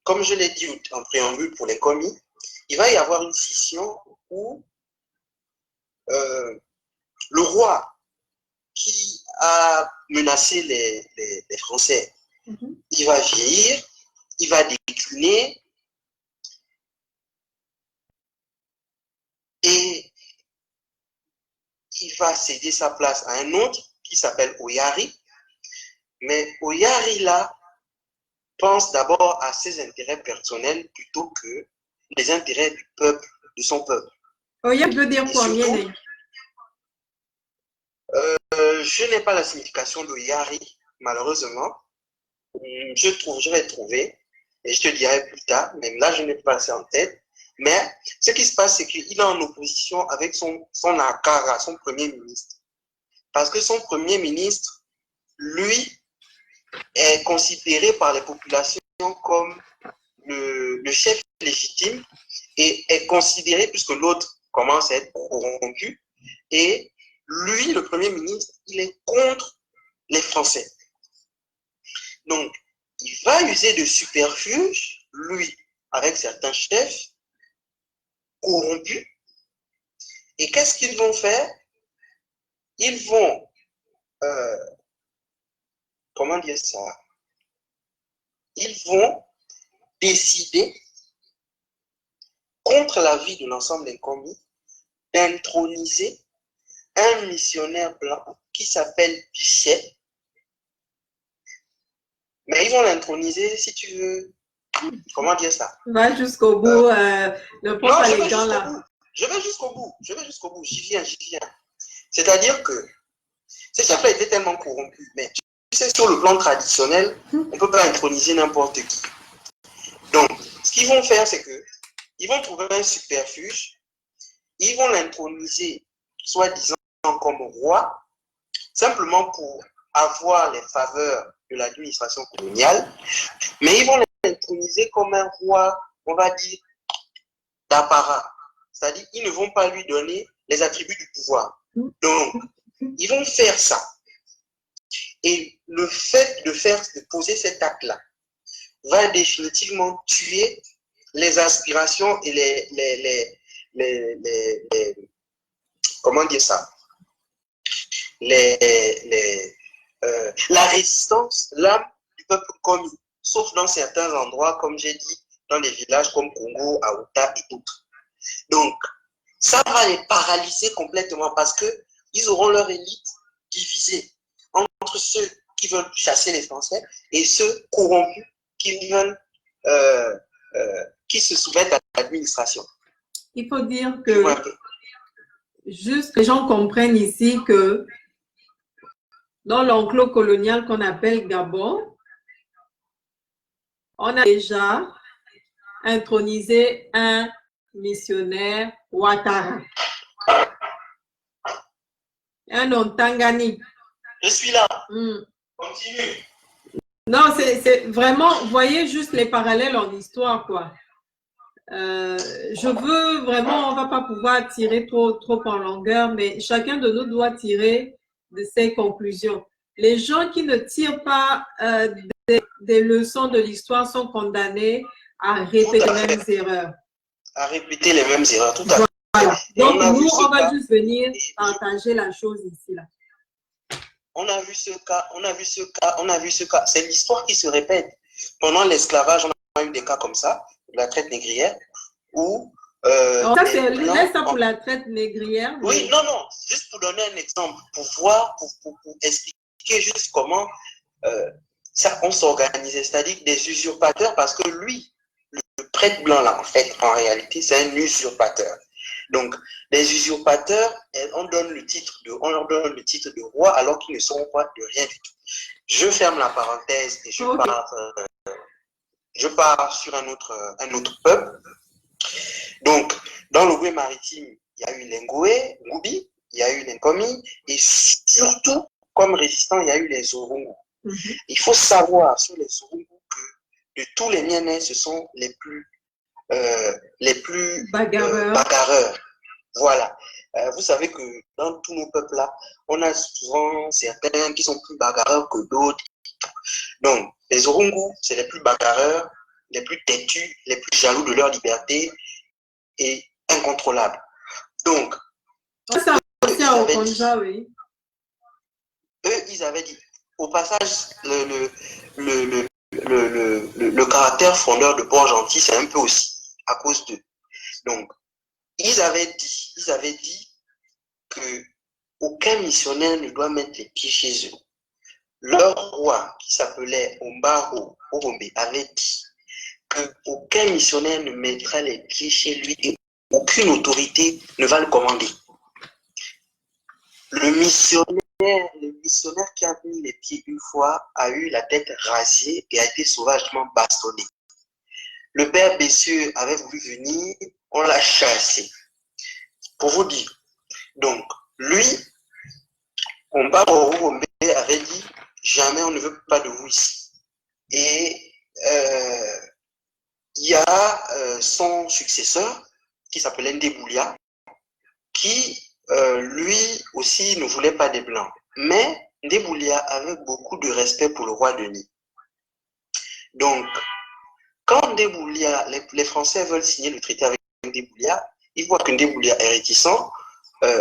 B: comme je l'ai dit en préambule pour les commis, il va y avoir une scission où le roi qui a menacé les Français, il va vieillir, il va décliner, et il va céder sa place à un autre qui s'appelle Oyari. Mais Oyari, là, pense d'abord à ses intérêts personnels plutôt que les intérêts du peuple, de son peuple.
A: Oyari veut dire quoi, Miene?
B: Je n'ai pas la signification d'Oyari, malheureusement. Je vais trouver et je te dirai plus tard. Même là, je n'ai pas ça en tête. Mais ce qui se passe, c'est qu'il est en opposition avec son Akara, son premier ministre. Parce que son premier ministre, lui, est considéré par les populations comme le chef légitime et est considéré, puisque l'autre commence à être corrompu, et lui, le Premier ministre, il est contre les Français. Donc, il va user de subterfuge, lui, avec certains chefs corrompus. Et qu'est-ce qu'ils vont faire? Ils vont, comment dire ça? Ils vont décider, contre l'avis de l'ensemble des commis, d'introniser un missionnaire blanc qui s'appelle Pichet. Mais ils vont l'introniser, si tu veux, comment dire ça?
A: Va jusqu'au bout, le propre allégant là.
B: Je vais jusqu'au bout, j'y viens. C'est-à-dire que ces chefs-là étaient tellement corrompus, mais tu sais, sur le plan traditionnel, on ne peut pas introniser n'importe qui. Donc, ce qu'ils vont faire, c'est qu'ils vont trouver un subterfuge, ils vont l'introniser, soi-disant, comme roi, simplement pour avoir les faveurs de l'administration coloniale, mais ils vont l'introniser comme un roi, on va dire, d'apparat. C'est-à-dire qu'ils ne vont pas lui donner les attributs du pouvoir. Donc, ils vont faire ça. Et le fait de poser cet acte-là va définitivement tuer les aspirations et comment dire ça? La résistance, l'âme du peuple commis, sauf dans certains endroits, comme j'ai dit, dans les villages comme Congo, Aouta et d'autres. Donc, ça va les paralyser complètement parce qu'ils auront leur élite divisée entre ceux qui veulent chasser les Français et ceux corrompus qui veulent, qui se soumettent à l'administration.
A: Il faut dire que, juste que les gens comprennent ici que dans l'enclos colonial qu'on appelle Gabon, On a déjà intronisé un missionnaire Ouattara. Un nom Tangani.
B: Je suis là.
A: Mm.
B: Continue.
A: Non, c'est vraiment, voyez juste les parallèles en histoire, quoi. Je veux vraiment, on va pas pouvoir tirer trop en longueur, mais chacun de nous doit tirer de ses conclusions. Les gens qui ne tirent pas des leçons de l'histoire sont condamnés à répéter les mêmes erreurs.
B: À répéter les mêmes erreurs, tout à fait.
A: Voilà. Donc, nous, on va juste venir partager la chose ici, là.
B: On a vu ce cas, on a vu ce cas, on a vu ce cas. C'est l'histoire qui se répète. Pendant l'esclavage, on a eu des cas comme ça, la traite négrière, où...
A: laisse ça pour la traite négrière.
B: Oui, mais... non, juste pour donner un exemple, pour voir, pour expliquer juste comment ça, on s'organisait, c'est-à-dire des usurpateurs, parce que lui, le prêtre blanc là, en fait, en réalité, c'est un usurpateur. Donc, les usurpateurs, on leur donne le titre de roi alors qu'ils ne sont pas de rien du tout. Je ferme la parenthèse et je pars sur un autre peuple. Donc, dans le Goué maritime, il y a eu les Ngoué, Ngoubi, il y a eu les Nkomi, et surtout, comme résistants, il y a eu les Orungu. Il faut savoir sur les Orungu que de tous les Mienais, ce sont les plus bagarreurs. Voilà. Vous savez que dans tous nos peuples-là, on a souvent certains qui sont plus bagarreurs que d'autres. Donc, les Orungu, c'est les plus bagarreurs, les plus têtus, les plus jaloux de leur liberté et incontrôlables. Donc,
A: eux,
B: ils avaient dit, au passage, le caractère fondeur de Port-Gentil, c'est un peu aussi à cause d'eux. Donc, ils avaient dit que aucun missionnaire ne doit mettre les pieds chez eux. Leur roi, qui s'appelait Ombaro Orombe, avait dit qu'aucun missionnaire ne mettra les pieds chez lui et aucune autorité ne va le commander. Le missionnaire qui a mis les pieds une fois a eu la tête rasée et a été sauvagement bastonné. Le père Bessieux avait voulu venir, on l'a chassé. Pour vous dire. Donc, lui, Ombaro Orombe avait dit, jamais on ne veut pas de vous ici. Et il y a son successeur, qui s'appelait Ndeboulia, qui, lui aussi, ne voulait pas des Blancs. Mais Ndeboulia avait beaucoup de respect pour le roi Denis. Donc, quand Ndeboulia, les Français veulent signer le traité avec Ndeboulia, ils voient que Ndeboulia est réticent,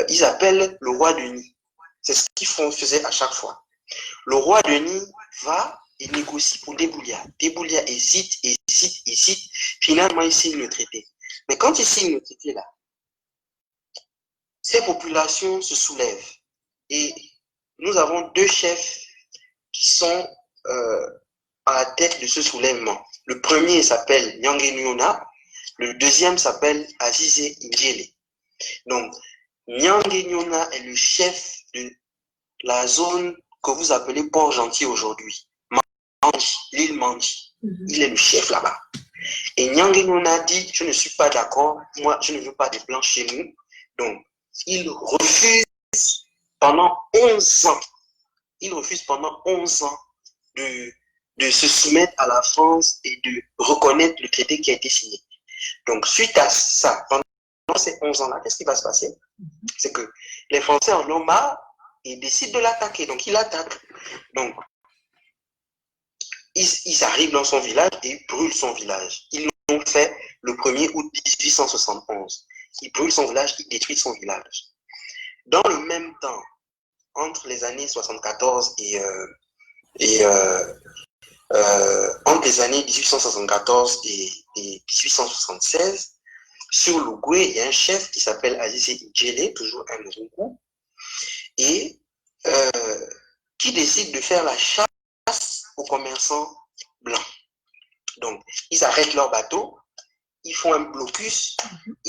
B: ils appellent le roi Denis. C'est ce qu'ils faisaient à chaque fois. Le roi Denis va et négocie pour Ndeboulia. Ndeboulia hésite. Finalement, il signe le traité. Mais quand il signe le traité là, ces populations se soulèvent. Et nous avons deux chefs qui sont à la tête de ce soulèvement. Le premier s'appelle Nyangé Nyona, le deuxième s'appelle Azizé Ndjele. Donc, Nyangé Nyona est le chef de la zone que vous appelez Port-Gentil aujourd'hui. L'île Mandi. Il est le chef là-bas. Et Nyangé Nyona dit, je ne suis pas d'accord, moi je ne veux pas des Blancs chez nous. Donc, il refuse pendant 11 ans. Il refuse pendant 11 ans de se soumettre à la France et de reconnaître le traité qui a été signé. Donc, suite à ça, pendant ces 11 ans-là, qu'est-ce qui va se passer? C'est que les Français en ont marre et décident de l'attaquer. Donc, ils l'attaquent. Donc, ils arrivent dans son village et ils brûlent son village. Ils l'ont fait le 1er août 1871. Ils brûlent son village, ils détruisent son village. Dans le même temps, entre les années 74 entre les années 1874 et 1876, sur le Goué, il y a un chef qui s'appelle Azizé Ndjele, toujours un Orungu, et qui décide de faire la chasse aux commerçants blancs. Donc, ils arrêtent leurs bateaux, ils font un blocus,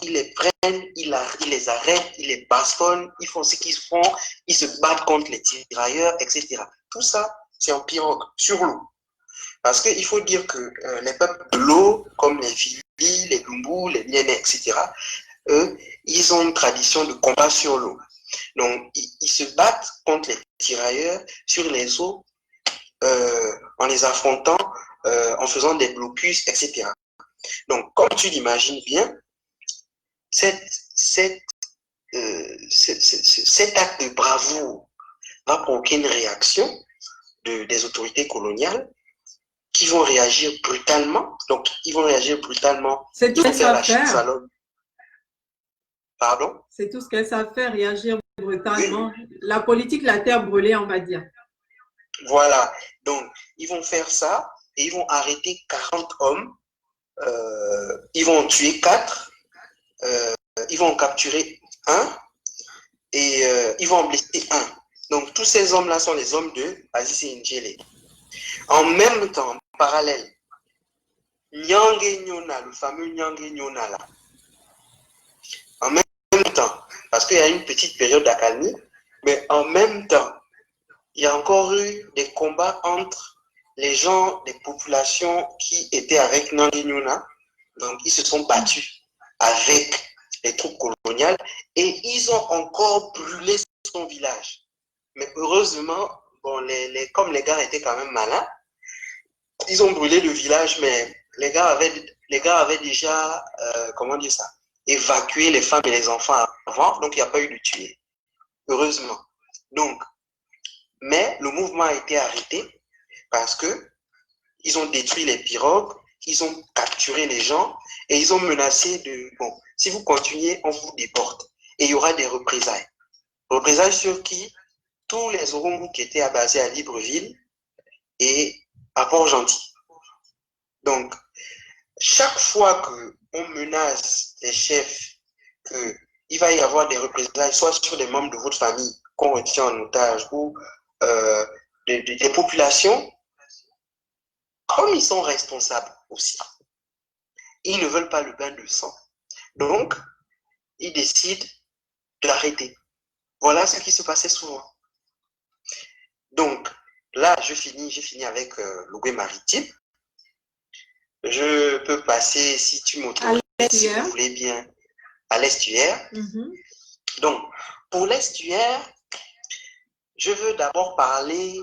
B: ils les prennent, ils les arrêtent, ils les bastonnent, ils font ce qu'ils font, ils se battent contre les tirailleurs, etc. Tout ça, c'est en pirogue, sur l'eau. Parce qu'il faut dire que les peuples de l'eau, comme les Fili, les Lumbu, les Miennes, etc., eux, ils ont une tradition de combat sur l'eau. Donc, ils se battent contre les tirailleurs sur les eaux en les affrontant, en faisant des blocus, etc. Donc, comme tu l'imagines bien, cet acte de bravoure va provoquer une réaction des autorités coloniales qui vont réagir brutalement. Donc, ils vont réagir brutalement.
A: C'est tout ce qu'elles savent faire.
B: Pardon?
A: C'est tout ce qu'elles savent faire, réagir brutalement. Oui. La politique, la terre brûlée, on va dire.
B: Voilà. Donc, ils vont faire ça et ils vont arrêter 40 hommes. Ils vont en tuer 4. Ils vont en capturer 1. Et ils vont en blesser 1. Donc, tous ces hommes-là sont les hommes de Aziz Ndjele. En même temps, en parallèle, Nyange Nyona, le fameux Nyange Nyona là, en même temps, parce qu'il y a une petite période d'accalmie, mais en même temps, il y a encore eu des combats entre les gens des populations qui étaient avec Nyange Nyona. Donc, ils se sont battus avec les troupes coloniales et ils ont encore brûlé son village. Mais heureusement, bon, comme les gars étaient quand même malins, ils ont brûlé le village, mais les gars avaient déjà, comment dire ça, évacué les femmes et les enfants avant, donc il n'y a pas eu de tués. Heureusement. Donc, mais le mouvement a été arrêté parce que ils ont détruit les pirogues, ils ont capturé les gens et ils ont menacé de, bon, si vous continuez, on vous déporte. Et il y aura des représailles. Représailles sur qui? Tous les Orungu qui étaient basés à Libreville et à Port-Gentil. Donc, chaque fois qu'on menace les chefs qu'il va y avoir des représailles, soit sur des membres de votre famille qu'on retient en otage ou des populations, comme ils sont responsables aussi, ils ne veulent pas le bain de sang. Donc, ils décident d'arrêter. Voilà ce qui se passait souvent. Donc, là, j'ai fini avec l'Ogooué maritime. Je peux passer, si tu m'autorises, si vous voulez bien, à l'estuaire. Donc, pour l'estuaire, je veux d'abord parler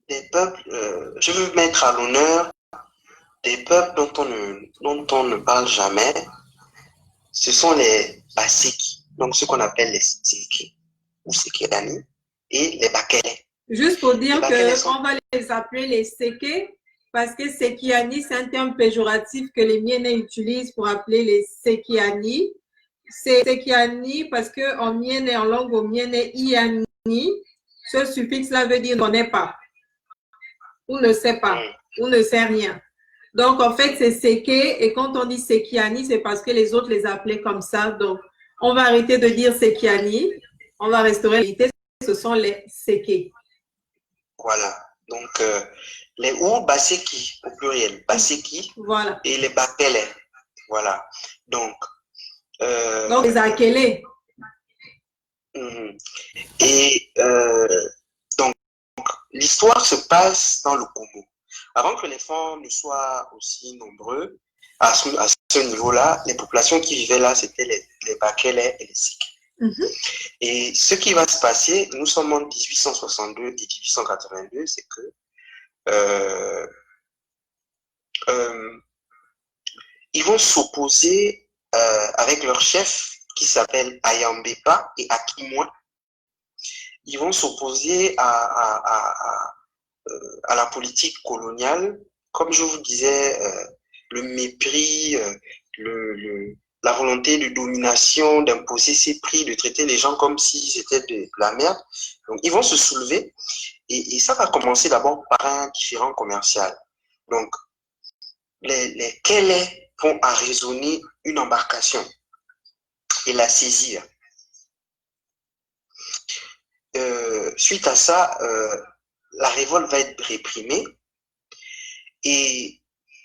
B: des peuples, je veux mettre à l'honneur des peuples dont on ne parle jamais. Ce sont les Baseki, donc ce qu'on appelle les Seke ou Sekedani, et les Bakele.
A: Juste pour dire qu'on va les appeler les Seke, parce que Sekiani, c'est un terme péjoratif que les Miennes utilisent pour appeler les Sekiani. C'est Sekiani parce qu'en Mienne, en langue au Mienne, Iani, ce suffixe-là veut dire on n'est pas, ou ne sait pas, ou ne sait rien. Donc, en fait, c'est Seke, et quand on dit Sekiani, c'est parce que les autres les appelaient comme ça. Donc, on va arrêter de dire Sekiani, on va restaurer l'idée, ce sont les Seke.
B: Voilà. Donc, les ou Baseki au pluriel, Baseki,
A: voilà.
B: Et les Bakele. Voilà. Donc,
A: les Akele.
B: Et donc, l'histoire se passe dans le Congo. Avant que les femmes ne soient aussi nombreux, à ce niveau-là, les populations qui vivaient là, c'était les Bakele et les Sik. Et ce qui va se passer, nous sommes en 1862 et 1882, c'est que ils vont s'opposer avec leur chef qui s'appelle Ayambepa et Akimwa. Ils vont s'opposer à la politique coloniale, comme je vous disais, le mépris, la volonté de domination, d'imposer ses prix, de traiter les gens comme s'ils étaient de la merde. Donc, ils vont se soulever et ça va commencer d'abord par un différend commercial. Donc, les Kelé vont arraisonner une embarcation et la saisir. Suite à ça, la révolte va être réprimée et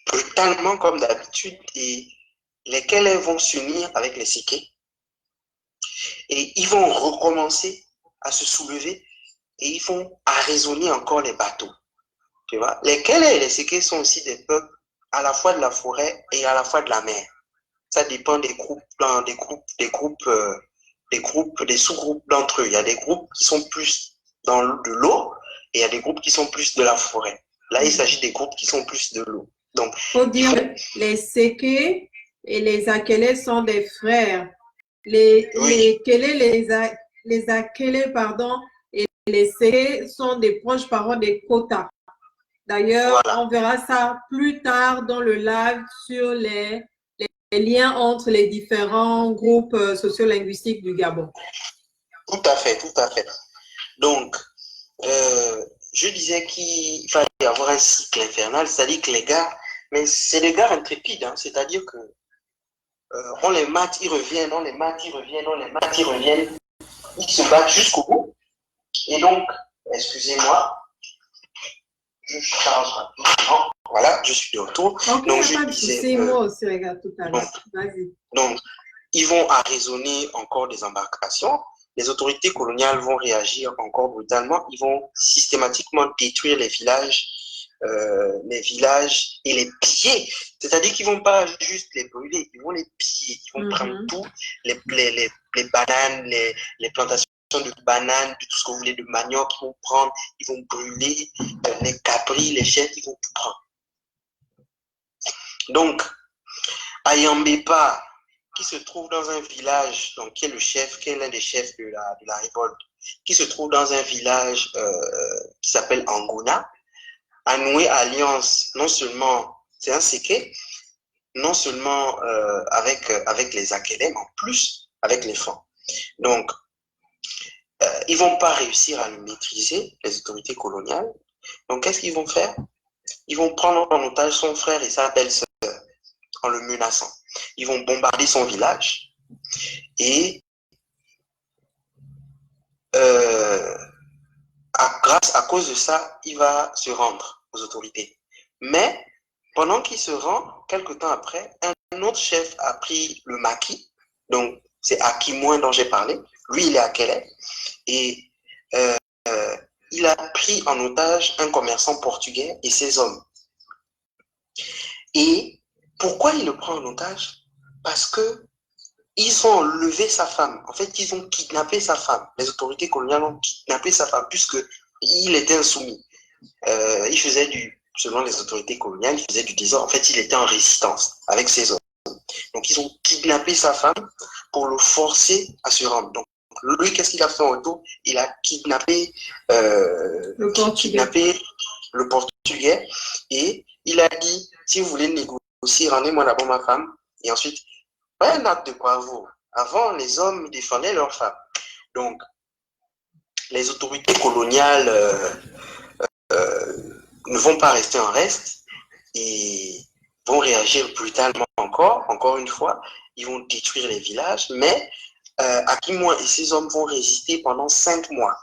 B: brutalement comme d'habitude, lesquels vont s'unir avec les Seke et ils vont recommencer à se soulever et ils vont arraisonner encore les bateaux. Tu vois? Les Kélé et les Séké sont aussi des peuples à la fois de la forêt et à la fois de la mer. Ça dépend des groupes, des sous-groupes d'entre eux. Il y a des groupes qui sont plus de l'eau et il y a des groupes qui sont plus de la forêt. Là, il s'agit des groupes qui sont plus de l'eau. Donc,
A: faut dire que les Séké et les Akélé sont des frères. Les Kélé, les Akélé, pardon, et les Séké sont des proches parents des Kota. D'ailleurs,
B: voilà.
A: on verra ça plus tard dans le live sur les liens entre les différents groupes sociolinguistiques du Gabon.
B: Tout à fait, tout à fait. Donc, je disais qu'il va y avoir un cycle infernal, c'est-à-dire que les gars, mais c'est des gars intrépides, hein, c'est-à-dire que on les mate, ils reviennent, on les mate, ils reviennent, on les mate, ils reviennent, ils se battent jusqu'au bout. Et donc, excusez-moi, je charge rapidement. Voilà, je suis de retour.
A: Ok,
B: donc,
A: je disais, moi aussi, regarde tout à l'heure. Vas-y.
B: Donc, ils vont arraisonner encore des embarcations. Les autorités coloniales vont réagir encore brutalement. Ils vont systématiquement détruire les villages et les piller. C'est-à-dire qu'ils ne vont pas juste les brûler, ils vont les piller. Ils vont prendre tout, les bananes, les plantations de bananes, de tout ce que vous voulez, de manioc, ils vont prendre, ils vont brûler les capris, les chèvres, ils vont tout prendre. Donc, Ayambepa, qui se trouve dans un village, donc qui est le chef, qui est l'un des chefs de la révolte, qui se trouve dans un village qui s'appelle Angona, a noué alliance, non seulement, c'est un séqué, non seulement avec les Akélé, mais en plus avec les Fans. Donc, ils ne vont pas réussir à le maîtriser, les autorités coloniales. Donc, qu'est-ce qu'ils vont faire? Ils vont prendre en otage son frère et sa belle-sœur en le menaçant. Ils vont bombarder son village et à cause de ça, il va se rendre aux autorités. Mais pendant qu'il se rend, quelque temps après, un autre chef a pris le maquis. Donc, c'est Akimoin dont j'ai parlé. Lui, il est à Kélé. Et il a pris en otage un commerçant portugais et ses hommes. Et pourquoi il le prend en otage? Parce que ils ont enlevé sa femme. En fait, ils ont kidnappé sa femme. Les autorités coloniales ont kidnappé sa femme puisqu'il était insoumis. Il faisait selon les autorités coloniales, il faisait du désordre. En fait, il était en résistance avec ses hommes. Donc, ils ont kidnappé sa femme pour le forcer à se rendre. Donc, lui, qu'est-ce qu'il a fait en retour? Il a kidnappé le Portugais et il a dit, si vous voulez négocier, rendez-moi d'abord ma femme et ensuite, pas un acte de bravoure. Avant, les hommes défendaient leurs femmes. Donc, les autorités coloniales ne vont pas rester en reste et vont réagir brutalement encore une fois. Ils vont détruire les villages, mais Akimoin et ses hommes vont résister pendant 5 mois.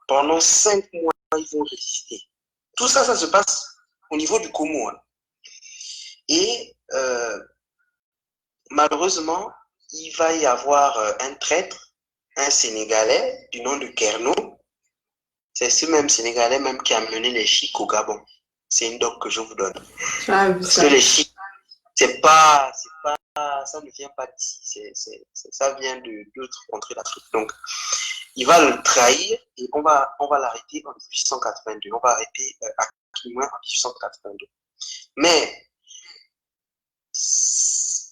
B: Pendant 5 mois, ils vont résister. Tout ça, ça se passe au niveau du Congo. Hein. Et malheureusement, il va y avoir un traître, un Sénégalais du nom de Kerno. C'est ce même Sénégalais même qui a mené les Chics au Gabon. C'est une doc que je vous donne. Parce que les Chics, ça ne vient pas d'ici. Ça vient d'autres contrées d'Afrique. Donc, il va le trahir et on va l'arrêter en 1882. On va arrêter Akimoin en 1882. Mais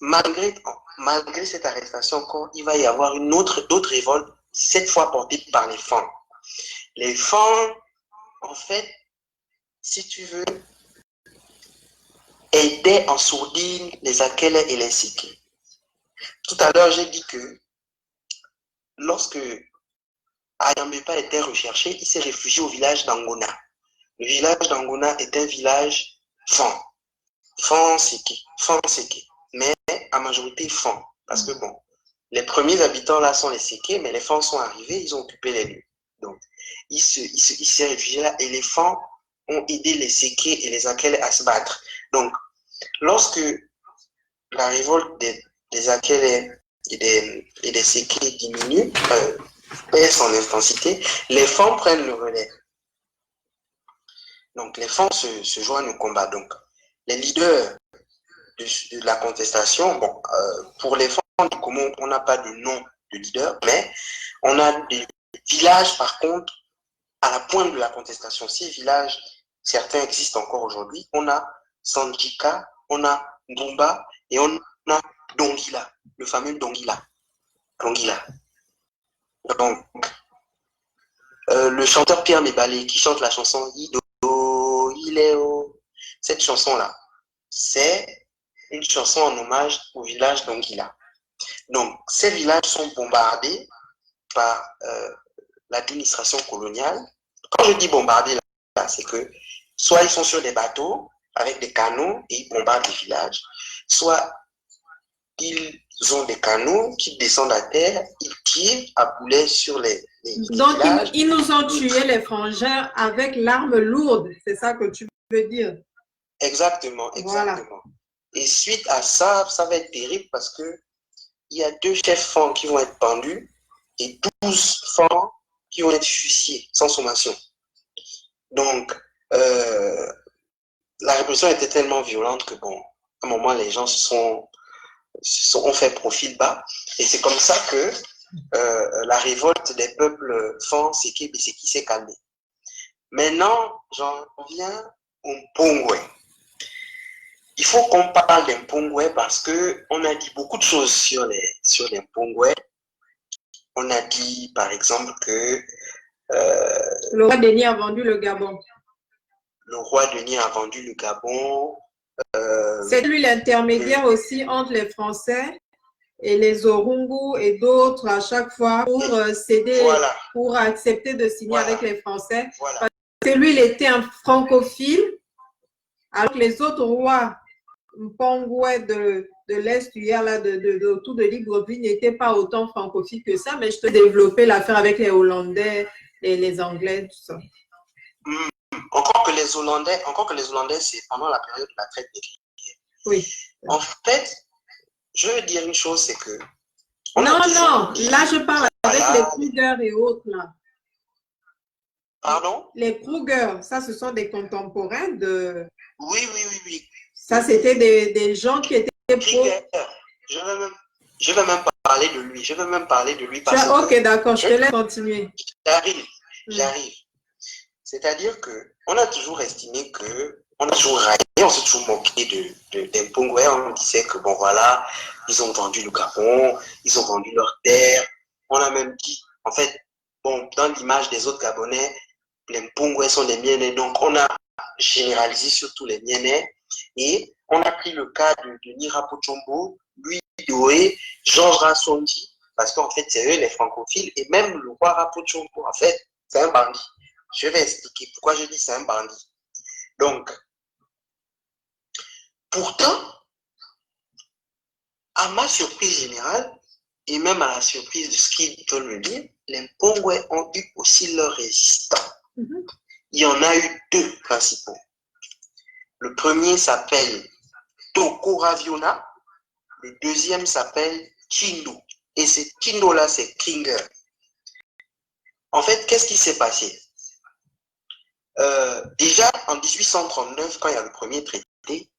B: malgré cette arrestation encore, il va y avoir d'autres révoltes, cette fois portées par les Fans. Les Fans, en fait, si tu veux, aidaient en sourdine les Akélé et les Séké. Tout à l'heure, j'ai dit que lorsque Ayambepa était recherché, il s'est réfugié au village d'Angona. Le village d'Angona est un village Fan. Fan Séké. Mais à majorité Fan. Parce que bon, les premiers habitants là sont les Séké, mais les Fans sont arrivés, ils ont occupé les lieux. Donc, il s'est réfugié là et les Fans ont aidé les Séké et les Akélé à se battre. Donc, lorsque la révolte des Akélé et des Séké diminue, perd son intensité, les Fans prennent le relais. Donc, les fonds se joignent au combat. Donc, les leaders de la contestation, bon, pour les fonds du Congo, on n'a pas de nom de leader, mais on a des villages, par contre, à la pointe de la contestation. Ces villages, certains existent encore aujourd'hui. On a Sandjika, on a Mbumba et on a Dongila, le fameux Dongila. Donc, le chanteur Pierre Mébalé qui chante la chanson Ido, Iléo, cette chanson-là, c'est une chanson en hommage au village d'Ongila. Donc, ces villages sont bombardés par l'administration coloniale. Quand je dis bombarder, là, c'est que soit ils sont sur des bateaux avec des canaux et ils bombardent les villages, soit ils ont des canaux qui descendent à terre, ils tirent à boulet sur les
A: Donc,
B: villages.
A: ils nous ont tués, les frangins, avec l'arme lourde. C'est ça que tu veux dire?
B: Exactement. Voilà. Et suite à ça, ça va être terrible parce que il y a 2 chefs francs qui vont être pendus et 12 francs qui vont être fusillés sans sommation. Donc, la répression était tellement violente que, bon, à un moment, les gens ont fait profil bas. Et c'est comme ça que la révolte des peuples francs, c'est qui s'est calmée. Maintenant, j'en viens au Mpongwe. Il faut qu'on parle des Mpongwe parce qu'on a dit beaucoup de choses sur les Mpongwe. On a dit, par exemple, que
A: le roi Denis a vendu le Gabon.
B: Le roi Denis a vendu le Gabon.
A: C'est lui l'intermédiaire aussi entre les Français et les Orungu et d'autres à chaque fois pour céder, pour accepter de signer avec les Français. Parce que lui, il était un francophile, alors que les autres rois Mpongwe de l'Est hier, là, autour de Libreville, n'étaient pas autant francophiles que ça, mais je te développais l'affaire avec les Hollandais et les Anglais, tout ça.
B: Encore que les Hollandais, c'est pendant la période de la traite des Griviers.
A: Oui.
B: En fait, je veux dire une chose, c'est que...
A: Non, là je parle avec les Kruger et autres, là.
B: Pardon?
A: Les Kruger, ça, ce sont des contemporains de...
B: Oui.
A: Ça, c'était des gens qui étaient pro...
B: Je vais même parler de lui.
A: Ok, d'accord, je te laisse continuer.
B: J'arrive. C'est-à-dire qu'on a toujours estimé on s'est toujours moqué des Mpongwe. On disait que, bon, voilà, ils ont vendu le Gabon, ils ont vendu leurs terres. On a même dit, en fait, bon, dans l'image des autres Gabonais, les Mpongwe sont des Mienais. Donc, on a généralisé sur tous les Mienais. Et on a pris le cas de Nira Pochombo, Louis Doé, Georges Rassondi, parce qu'en fait, c'est eux les francophiles, et même le roi Rapochombo, en fait, c'est un bandit. Je vais expliquer pourquoi je dis c'est un bandit. Donc, pourtant, à ma surprise générale, et même à la surprise de ce qu'ils veulent me dire, les Mpongwe ont eu aussi leurs résistants. Il y en a eu 2 principaux. Le premier s'appelle Toko Raviona, le deuxième s'appelle Chindo. Et ce Chindo-là, c'est Kringer. En fait, qu'est-ce qui s'est passé? Déjà, en 1839, quand il y a le premier traité,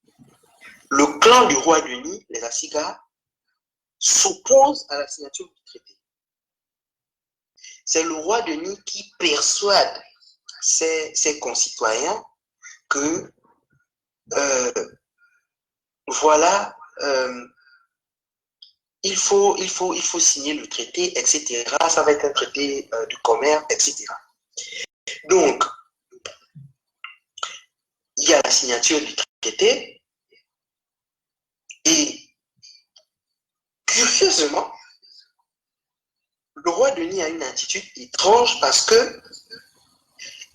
B: le clan du roi Denis, les Asiga, s'oppose à la signature du traité. C'est le roi Denis qui persuade ses concitoyens que voilà, il faut signer le traité, etc. Ça va être un traité de commerce, etc. Donc, il y a la signature du traité et curieusement, le roi Denis a une attitude étrange parce que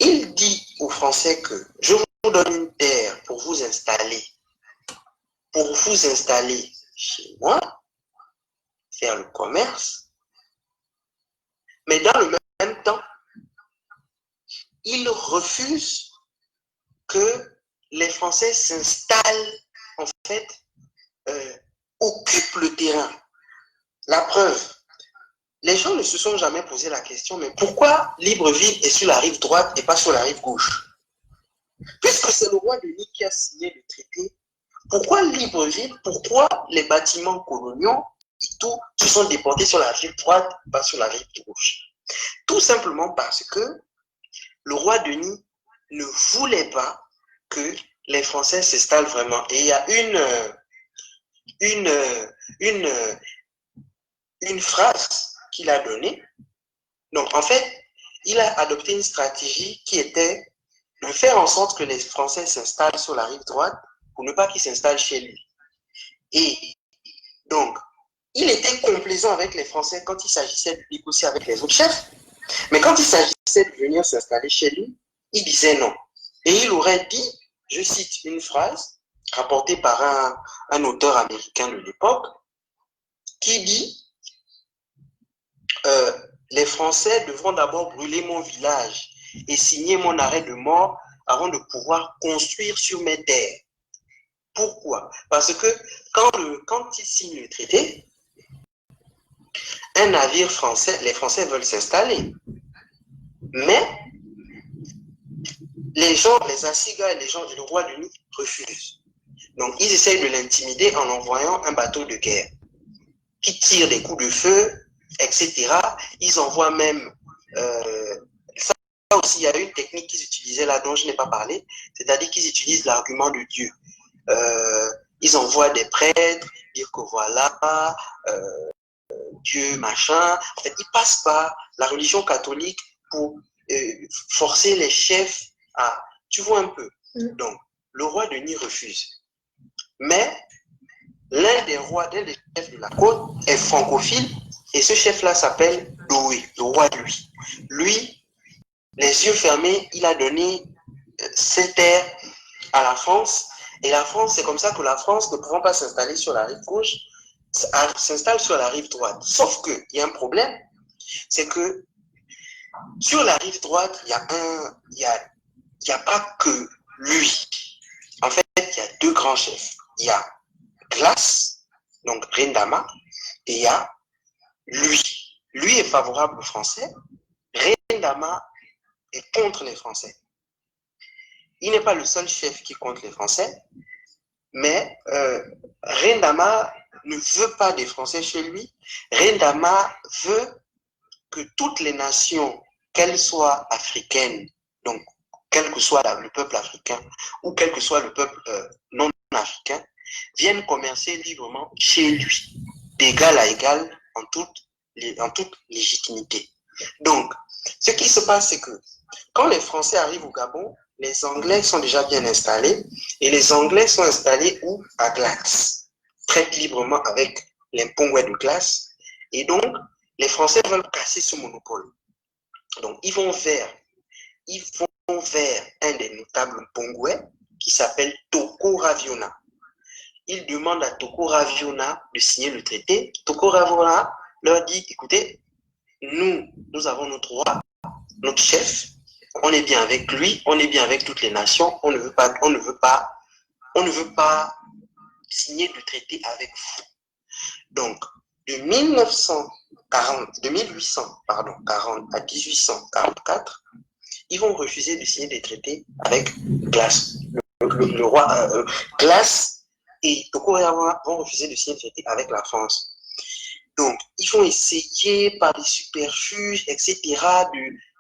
B: il dit aux Français que je vous donne une terre pour vous installer chez moi, faire le commerce, mais dans le même temps, il refuse que les Français s'installent, en fait, occupent le terrain. La preuve, les gens ne se sont jamais posé la question, mais pourquoi Libreville est sur la rive droite et pas sur la rive gauche? Puisque c'est le roi Denis qui a signé le traité, pourquoi Libreville, pourquoi les bâtiments coloniaux et tout se sont déportés sur la rive droite, pas sur la rive gauche? Tout simplement parce que le roi Denis ne voulait pas que les Français s'installent vraiment. Et il y a une phrase qu'il a donnée. Donc, en fait, il a adopté une stratégie qui était de faire en sorte que les Français s'installent sur la rive droite pour ne pas qu'ils s'installent chez lui. Et donc, il était complaisant avec les Français quand il s'agissait de négocier avec les autres chefs, mais quand il s'agissait de venir s'installer chez lui, il disait non. Et il aurait dit, je cite une phrase rapportée par un auteur américain de l'époque, qui dit les Français devront d'abord brûler mon village et signer mon arrêt de mort avant de pouvoir construire sur mes terres. Pourquoi? Parce que quand ils signent le traité, un navire français, les Français veulent s'installer. Mais les gens, les Asigas et les gens du roi Denis refusent. Donc ils essayent de l'intimider en envoyant un bateau de guerre qui tire des coups de feu, etc. Ils envoient même ça aussi, il y a une technique qu'ils utilisaient là dont je n'ai pas parlé, c'est-à-dire qu'ils utilisent l'argument de Dieu. Ils envoient des prêtres, dire que voilà, Dieu, machin. En fait, ils passent par la religion catholique pour forcer les chefs à... Tu vois un peu. Donc, le roi Denis refuse. Mais l'un des rois, l'un des chefs de la côte est francophile et ce chef-là s'appelle Doué, le roi Louis. Lui, les yeux fermés, il a donné ses terres à la France. Et la France, c'est comme ça que la France, ne pouvant pas s'installer sur la rive gauche, s'installe sur la rive droite. Sauf qu'il y a un problème, c'est que sur la rive droite, il y a pas que lui. En fait, il y a deux grands chefs. Il y a Glace, donc Rendama, et il y a lui. Lui est favorable aux Français. Rendama est contre les Français. Il n'est pas le seul chef qui est contre les Français, mais Rendama ne veut pas des Français chez lui. Rendama veut que toutes les nations, qu'elles soient africaines, donc quel que soit le peuple africain ou quel que soit le peuple non africain, viennent commercer librement chez lui, d'égal à égal, en toute légitimité. Donc, ce qui se passe, c'est que quand les Français arrivent au Gabon, les Anglais sont déjà bien installés et les Anglais sont installés où? À Glace, traitent librement avec les Mpongwe de Glace et donc les Français veulent casser ce monopole. Donc ils vont vers un des notables Mpongwe qui s'appelle Toko Raviona. Ils demandent à Toko Raviona de signer le traité. Toko Raviona leur dit, écoutez, nous avons notre roi, notre chef, on est bien avec lui, on est bien avec toutes les nations, on ne veut pas signer de traité avec vous. Donc, de 1840 à 1844, ils vont refuser de signer des traités avec Glace. Le roi Glace et Toko Raviona vont refuser de signer des traités avec la France. Donc, ils vont essayer par des superfuges, etc.,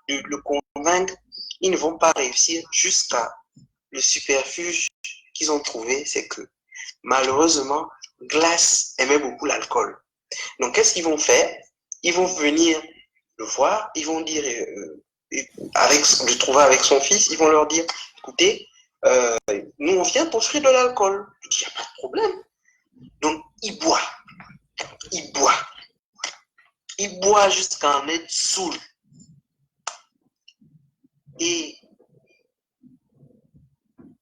B: de le convaincre. Ils ne vont pas réussir jusqu'à le superfuge qu'ils ont trouvé, c'est que malheureusement, Glace aimait beaucoup l'alcool. Donc, qu'est-ce qu'ils vont faire? Ils vont venir le voir, ils vont dire, le trouver avec son fils, ils vont leur dire, écoutez, nous on vient t'offrir de l'alcool. Il dit, il n'y a pas de problème. Donc, il boit jusqu'à en être saoul. Et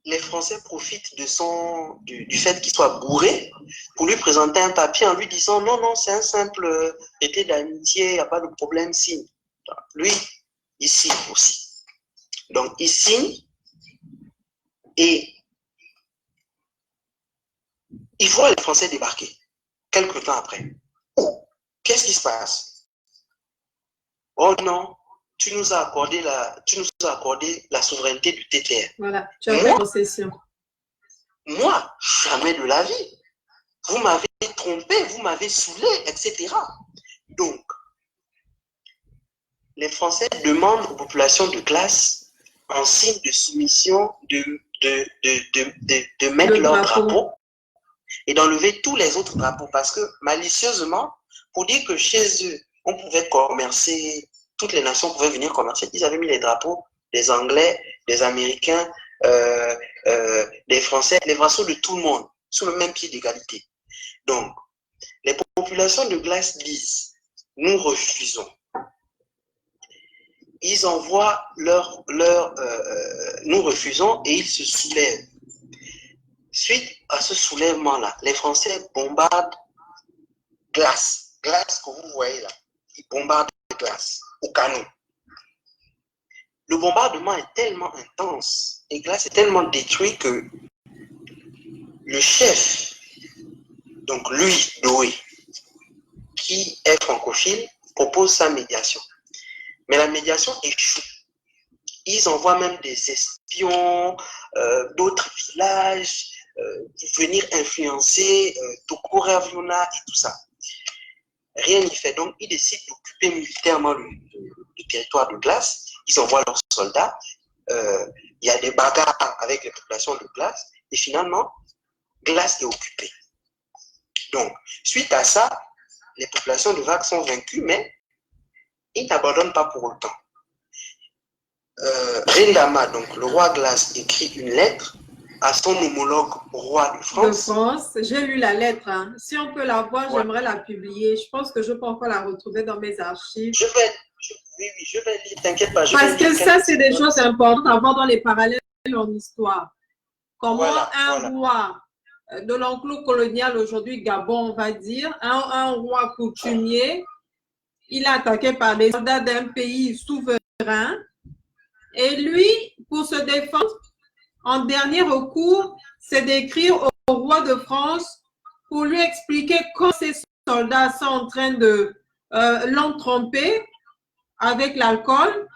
B: les Français profitent du fait qu'il soit bourré pour lui présenter un papier en lui disant non, c'est un simple traité d'amitié, il n'y a pas de problème, signe. Lui, il signe aussi. Donc, il signe et il voit les Français débarquer quelque temps après. Oh, qu'est-ce qui se passe? Oh non, tu nous as accordé la souveraineté du TTR.
A: Voilà, tu as fait possession.
B: Moi, jamais de la vie. Vous m'avez trompé, vous m'avez saoulé, etc. Donc, les Français demandent aux populations de glace, en signe de soumission, de mettre leur drapeau et d'enlever tous les autres drapeaux. Parce que, malicieusement, pour dire que chez eux, on pouvait commercer, toutes les nations pouvaient venir commercer, ils avaient mis les drapeaux des Anglais, des Américains, des Français, les vassaux de tout le monde, sous le même pied d'égalité. Donc, les populations de glace disent, nous refusons. Ils envoient nous refusons et ils se soulèvent. Suite à ce soulèvement-là, les Français bombardent glace que vous voyez là. Ils bombardent glace au canon. Le bombardement est tellement intense et glace est tellement détruit que le chef, donc lui, Doué, qui est francophile, propose sa médiation. Mais la médiation échoue. Ils envoient même des espions d'autres villages pour venir influencer Toko Raviona et tout ça. Rien n'y fait. Donc, ils décident d'occuper militairement le territoire de glace. Ils envoient leurs soldats. Il y a des bagarres avec les populations de glace. Et finalement, glace est occupée. Donc, suite à ça, les populations de Vac sont vaincues, mais ils n'abandonnent pas pour autant. Rendama, donc le roi Glace, écrit une lettre à son homologue roi de France.
A: De France, j'ai lu la lettre. Hein. Si on peut la voir, j'aimerais la publier. Je pense que je peux encore la retrouver dans mes archives.
B: Oui, je vais lire, t'inquiète pas.
A: Parce que ça, c'est des choses importantes à voir dans les parallèles en histoire. Comment un roi de l'enclos colonial aujourd'hui, Gabon, on va dire, un roi coutumier, il est attaqué par les soldats d'un pays souverain. Et lui, pour se défendre, en dernier recours, c'est d'écrire au roi de France pour lui expliquer quand ces soldats sont en train de l'entromper avec l'alcool.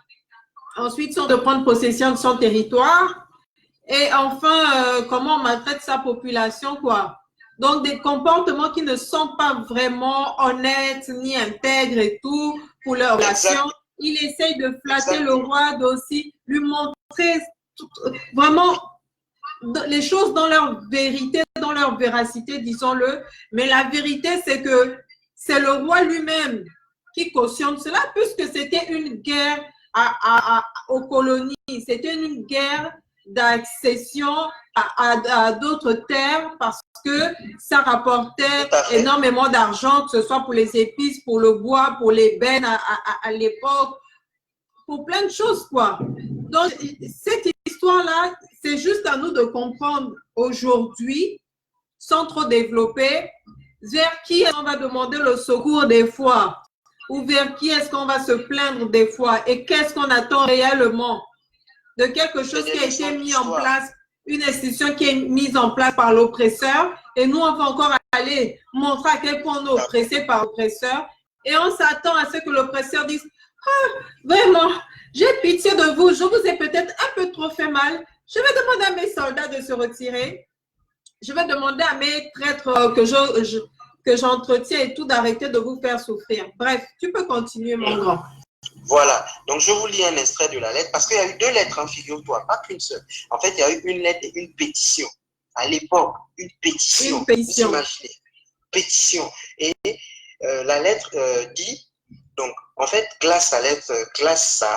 A: Ensuite, sont de prendre possession de son territoire. Et enfin, comment on maltraite sa population, quoi. Donc, des comportements qui ne sont pas vraiment honnêtes ni intègres et tout pour leur relation. Il essaye de flatter le roi, d'aussi lui montrer vraiment les choses dans leur vérité, dans leur véracité, disons-le. Mais la vérité, c'est que c'est le roi lui-même qui cautionne cela, puisque c'était une guerre aux colonies. C'était une guerre d'accession à d'autres terres parce que ça rapportait énormément d'argent, que ce soit pour les épices, pour le bois, pour les bennes à l'époque, pour plein de choses, quoi. Donc, cette histoire-là, c'est juste à nous de comprendre aujourd'hui, sans trop développer, vers qui est-ce qu'on va demander le secours des fois, ou vers qui est-ce qu'on va se plaindre des fois, et qu'est-ce qu'on attend réellement de quelque chose qui a été mis en place, une institution qui est mise en place par l'oppresseur, et nous, on va encore aller montrer à quel point on est oppressé par l'oppresseur, et on s'attend à ce que l'oppresseur dise « Ah, vraiment, j'ai pitié de vous, je vous ai peut-être un peu trop fait mal, je vais demander à mes soldats de se retirer, je vais demander à mes traîtres que j'entretiens et tout d'arrêter de vous faire souffrir. » Bref, tu peux continuer, mon grand.
B: Voilà, donc je vous lis un extrait de la lettre, parce qu'il y a eu deux lettres, hein, figure-toi, pas qu'une seule. En fait, il y a eu une lettre et une pétition. À l'époque, une pétition.
A: Une pétition.
B: Vous imaginez, pétition. Et la lettre dit, donc, en fait, Glace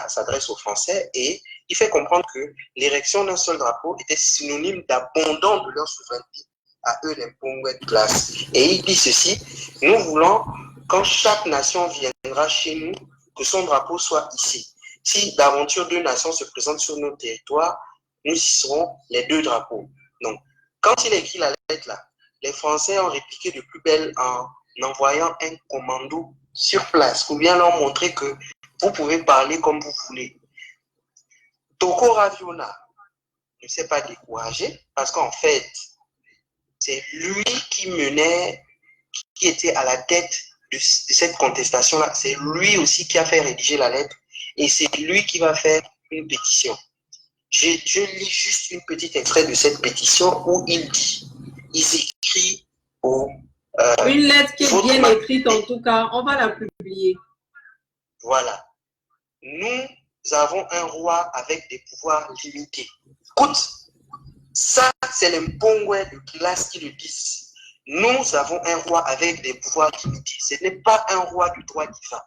B: s'adresse aux Français et il fait comprendre que l'érection d'un seul drapeau était synonyme d'abandon de leur souveraineté. À eux, les Pongouets de Glace. Et il dit ceci, nous voulons, quand chaque nation viendra chez nous, que son drapeau soit ici. Si d'aventure deux nations se présentent sur nos territoires, nous y serons les deux drapeaux. Donc, quand il a écrit la lettre là, les Français ont répliqué de plus belle en envoyant un commando sur place pour bien leur montrer que vous pouvez parler comme vous voulez. Toko Raviona ne s'est pas découragé parce qu'en fait, c'est lui qui menait, qui était à la tête de cette contestation-là. C'est lui aussi qui a fait rédiger la lettre et c'est lui qui va faire une pétition. Je lis juste une petite extrait de cette pétition où il écrit au...
A: une lettre qui est bien écrite en tout cas, on va la publier.
B: Voilà. Nous avons un roi avec des pouvoirs limités. Écoute, ça c'est les Mpongwe de classe qui le disent. Nous avons un roi avec des pouvoirs limités. Ce n'est pas un roi du droit divin.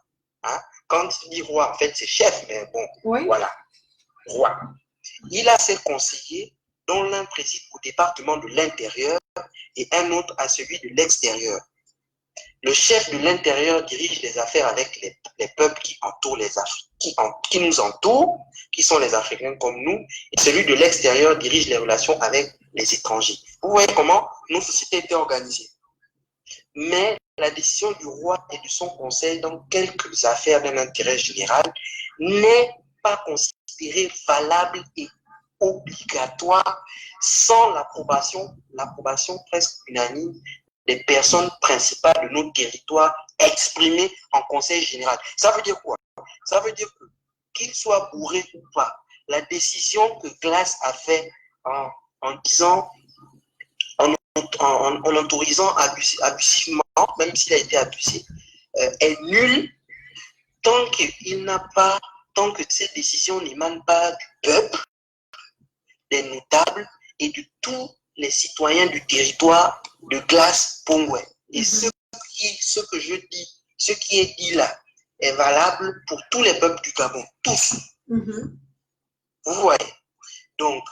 B: Hein? Quand il dit roi, en fait c'est chef, mais bon, oui. Voilà, roi. Il a ses conseillers, dont l'un préside au département de l'intérieur et un autre à celui de l'extérieur. Le chef de l'intérieur dirige les affaires avec les peuples qui entourent qui nous entourent, qui sont les Africains comme nous, et celui de l'extérieur dirige les relations avec les étrangers. Vous voyez comment nos sociétés étaient organisées. Mais la décision du roi et de son conseil dans quelques affaires d'un intérêt général n'est pas considérée valable et obligatoire sans l'approbation presque unanime des personnes principales de nos territoires exprimées en conseil général. Ça veut dire quoi? Ça veut dire que, qu'il soit bourré ou pas, la décision que Glass a fait en disant, en l'autorisant abusivement, même s'il a été abusé, est nulle tant que cette décision n'émane pas du peuple, des notables et de tous les citoyens du territoire de Glace Pongwe. Et ce que je dis, ce qui est dit là, est valable pour tous les peuples du Gabon, tous. Vous voyez. Donc,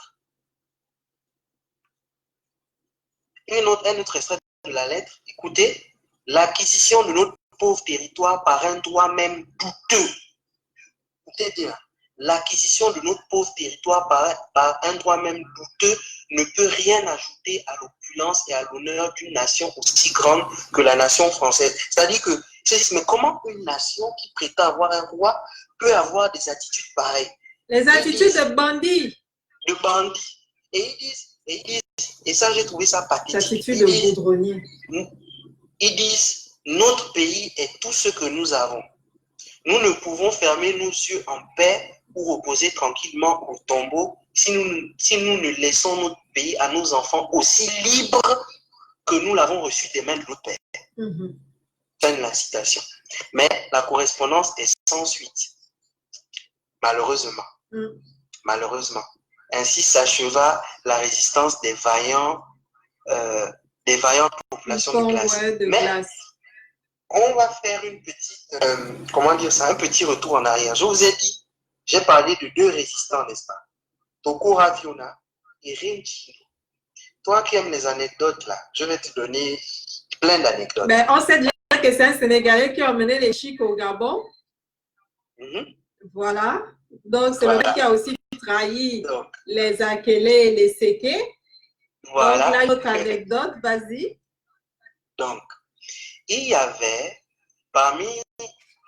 B: un autre extrait de la lettre, écoutez, l'acquisition de notre pauvre territoire par un droit même douteux. Écoutez bien. L'acquisition de notre pauvre territoire par un droit même douteux ne peut rien ajouter à l'opulence et à l'honneur d'une nation aussi grande que la nation française. C'est-à-dire que, mais comment une nation qui prétend avoir un roi peut avoir des attitudes pareilles?
A: Les attitudes de bandits.
B: De bandits. Et ils disent, et ça j'ai trouvé ça pathétique.
A: Attitude de goudronnier.
B: Ils disent, notre pays est tout ce que nous avons. Nous ne pouvons fermer nos yeux en paix ou reposer tranquillement au tombeau si nous ne laissons notre pays à nos enfants aussi libres que nous l'avons reçu des mains de notre père. Fin de la citation. Mais la correspondance est sans suite. Malheureusement. Malheureusement. Ainsi s'acheva la résistance des vaillantes populations de Glace. Mais on va faire une petite, un petit retour en arrière. Je vous ai dit, j'ai parlé de deux résistants, n'est-ce pas? Toko Raviona et Rinchino. Toi qui aimes les anecdotes là, je vais te donner plein d'anecdotes.
A: Mais on sait déjà que c'est un Sénégalais qui a emmené les Chics au Gabon. Voilà. Donc c'est lui qui a aussi trahi les Akélés et les Séké. Voilà. Donc là, une autre anecdote, vas-y.
B: Donc, il y avait parmi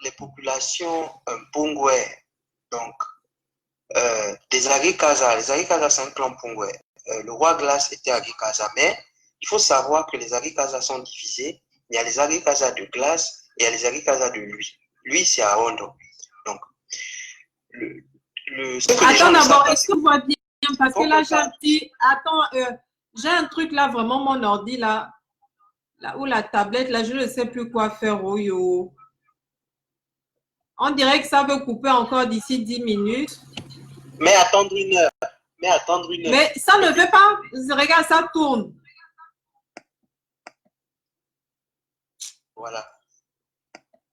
B: les populations Mpongwe, donc des Agikaza. Les Agikaza, c'est un clan Mpongwe. Le roi Glace était Agikaza, mais il faut savoir que les Agikaza sont divisés. Il y a les Agikaza de Glace et il y a les Agikaza de lui. Lui, c'est à Hondo. Donc,
A: attends d'abord, est-ce que vous voyez bien? Parce que là, j'ai un petit... Attends, j'ai un truc là, vraiment, mon ordi là où la tablette, là, je ne sais plus quoi faire. Oh yo. On dirait que ça veut couper encore d'ici 10 minutes.
B: Mais attendre une heure.
A: Mais ça ne veut pas. Regarde, ça tourne.
B: Voilà.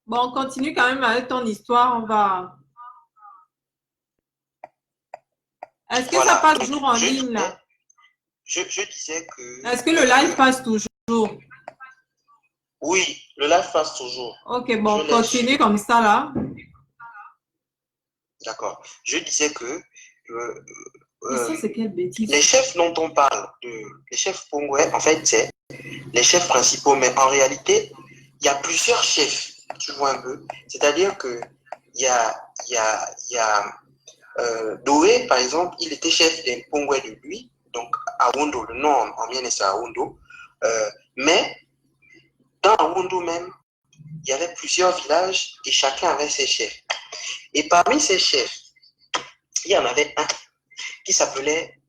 A: Bon, on continue quand même avec ton histoire. On va... Est-ce que ça passe toujours en ligne là?
B: Je disais que...
A: Est-ce que le live passe toujours?
B: Oui, le live passe toujours.
A: Ok, bon, continue comme ça là.
B: D'accord. Je disais que
A: ça, c'est quelle bêtise?
B: les chefs dont on parle, les chefs Pongwe, en fait, c'est les chefs principaux, mais en réalité, il y a plusieurs chefs, tu vois un peu. C'est-à-dire que il y a Doé, par exemple, il était chef des Pongwe de lui, donc à Wondo, le nom en mien c'est à Wondo, mais dans Wondo même, il y avait plusieurs villages et chacun avait ses chefs. Et parmi ces chefs, il y en avait un qui s'appelait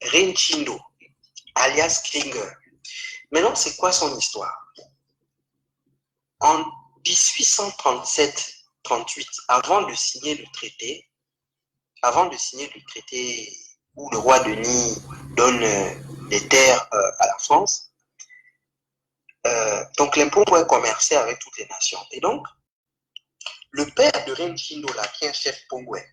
B: Renchindo, alias Klinger. Maintenant, c'est quoi son histoire? En 1837-38, avant de signer le traité où le roi Denis donne des terres à la France, donc l'impôt pouvait commercer avec toutes les nations. Et donc, le père de Renchindo, là, qui est un chef pongouais,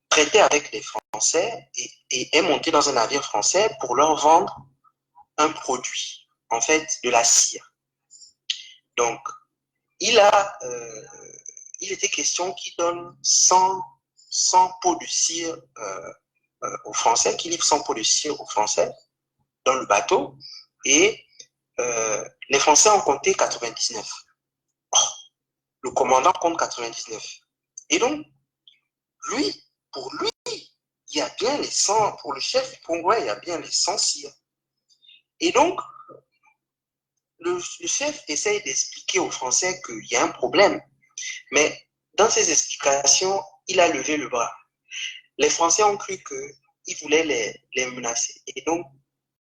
B: traitait avec les Français et est monté dans un navire français pour leur vendre un produit, en fait, de la cire. Donc, il était question qu'il donne 100 pots de cire aux Français, qu'il livre 100 pots de cire aux Français dans le bateau, et les Français ont compté 99. Le commandant compte 99. Et donc, pour lui, il y a bien les 100, pour le chef pongouais, il y a bien les 100 cires. Et donc, le chef essaye d'expliquer aux Français qu'il y a un problème. Mais dans ses explications, il a levé le bras. Les Français ont cru qu'il voulait les menacer. Et donc,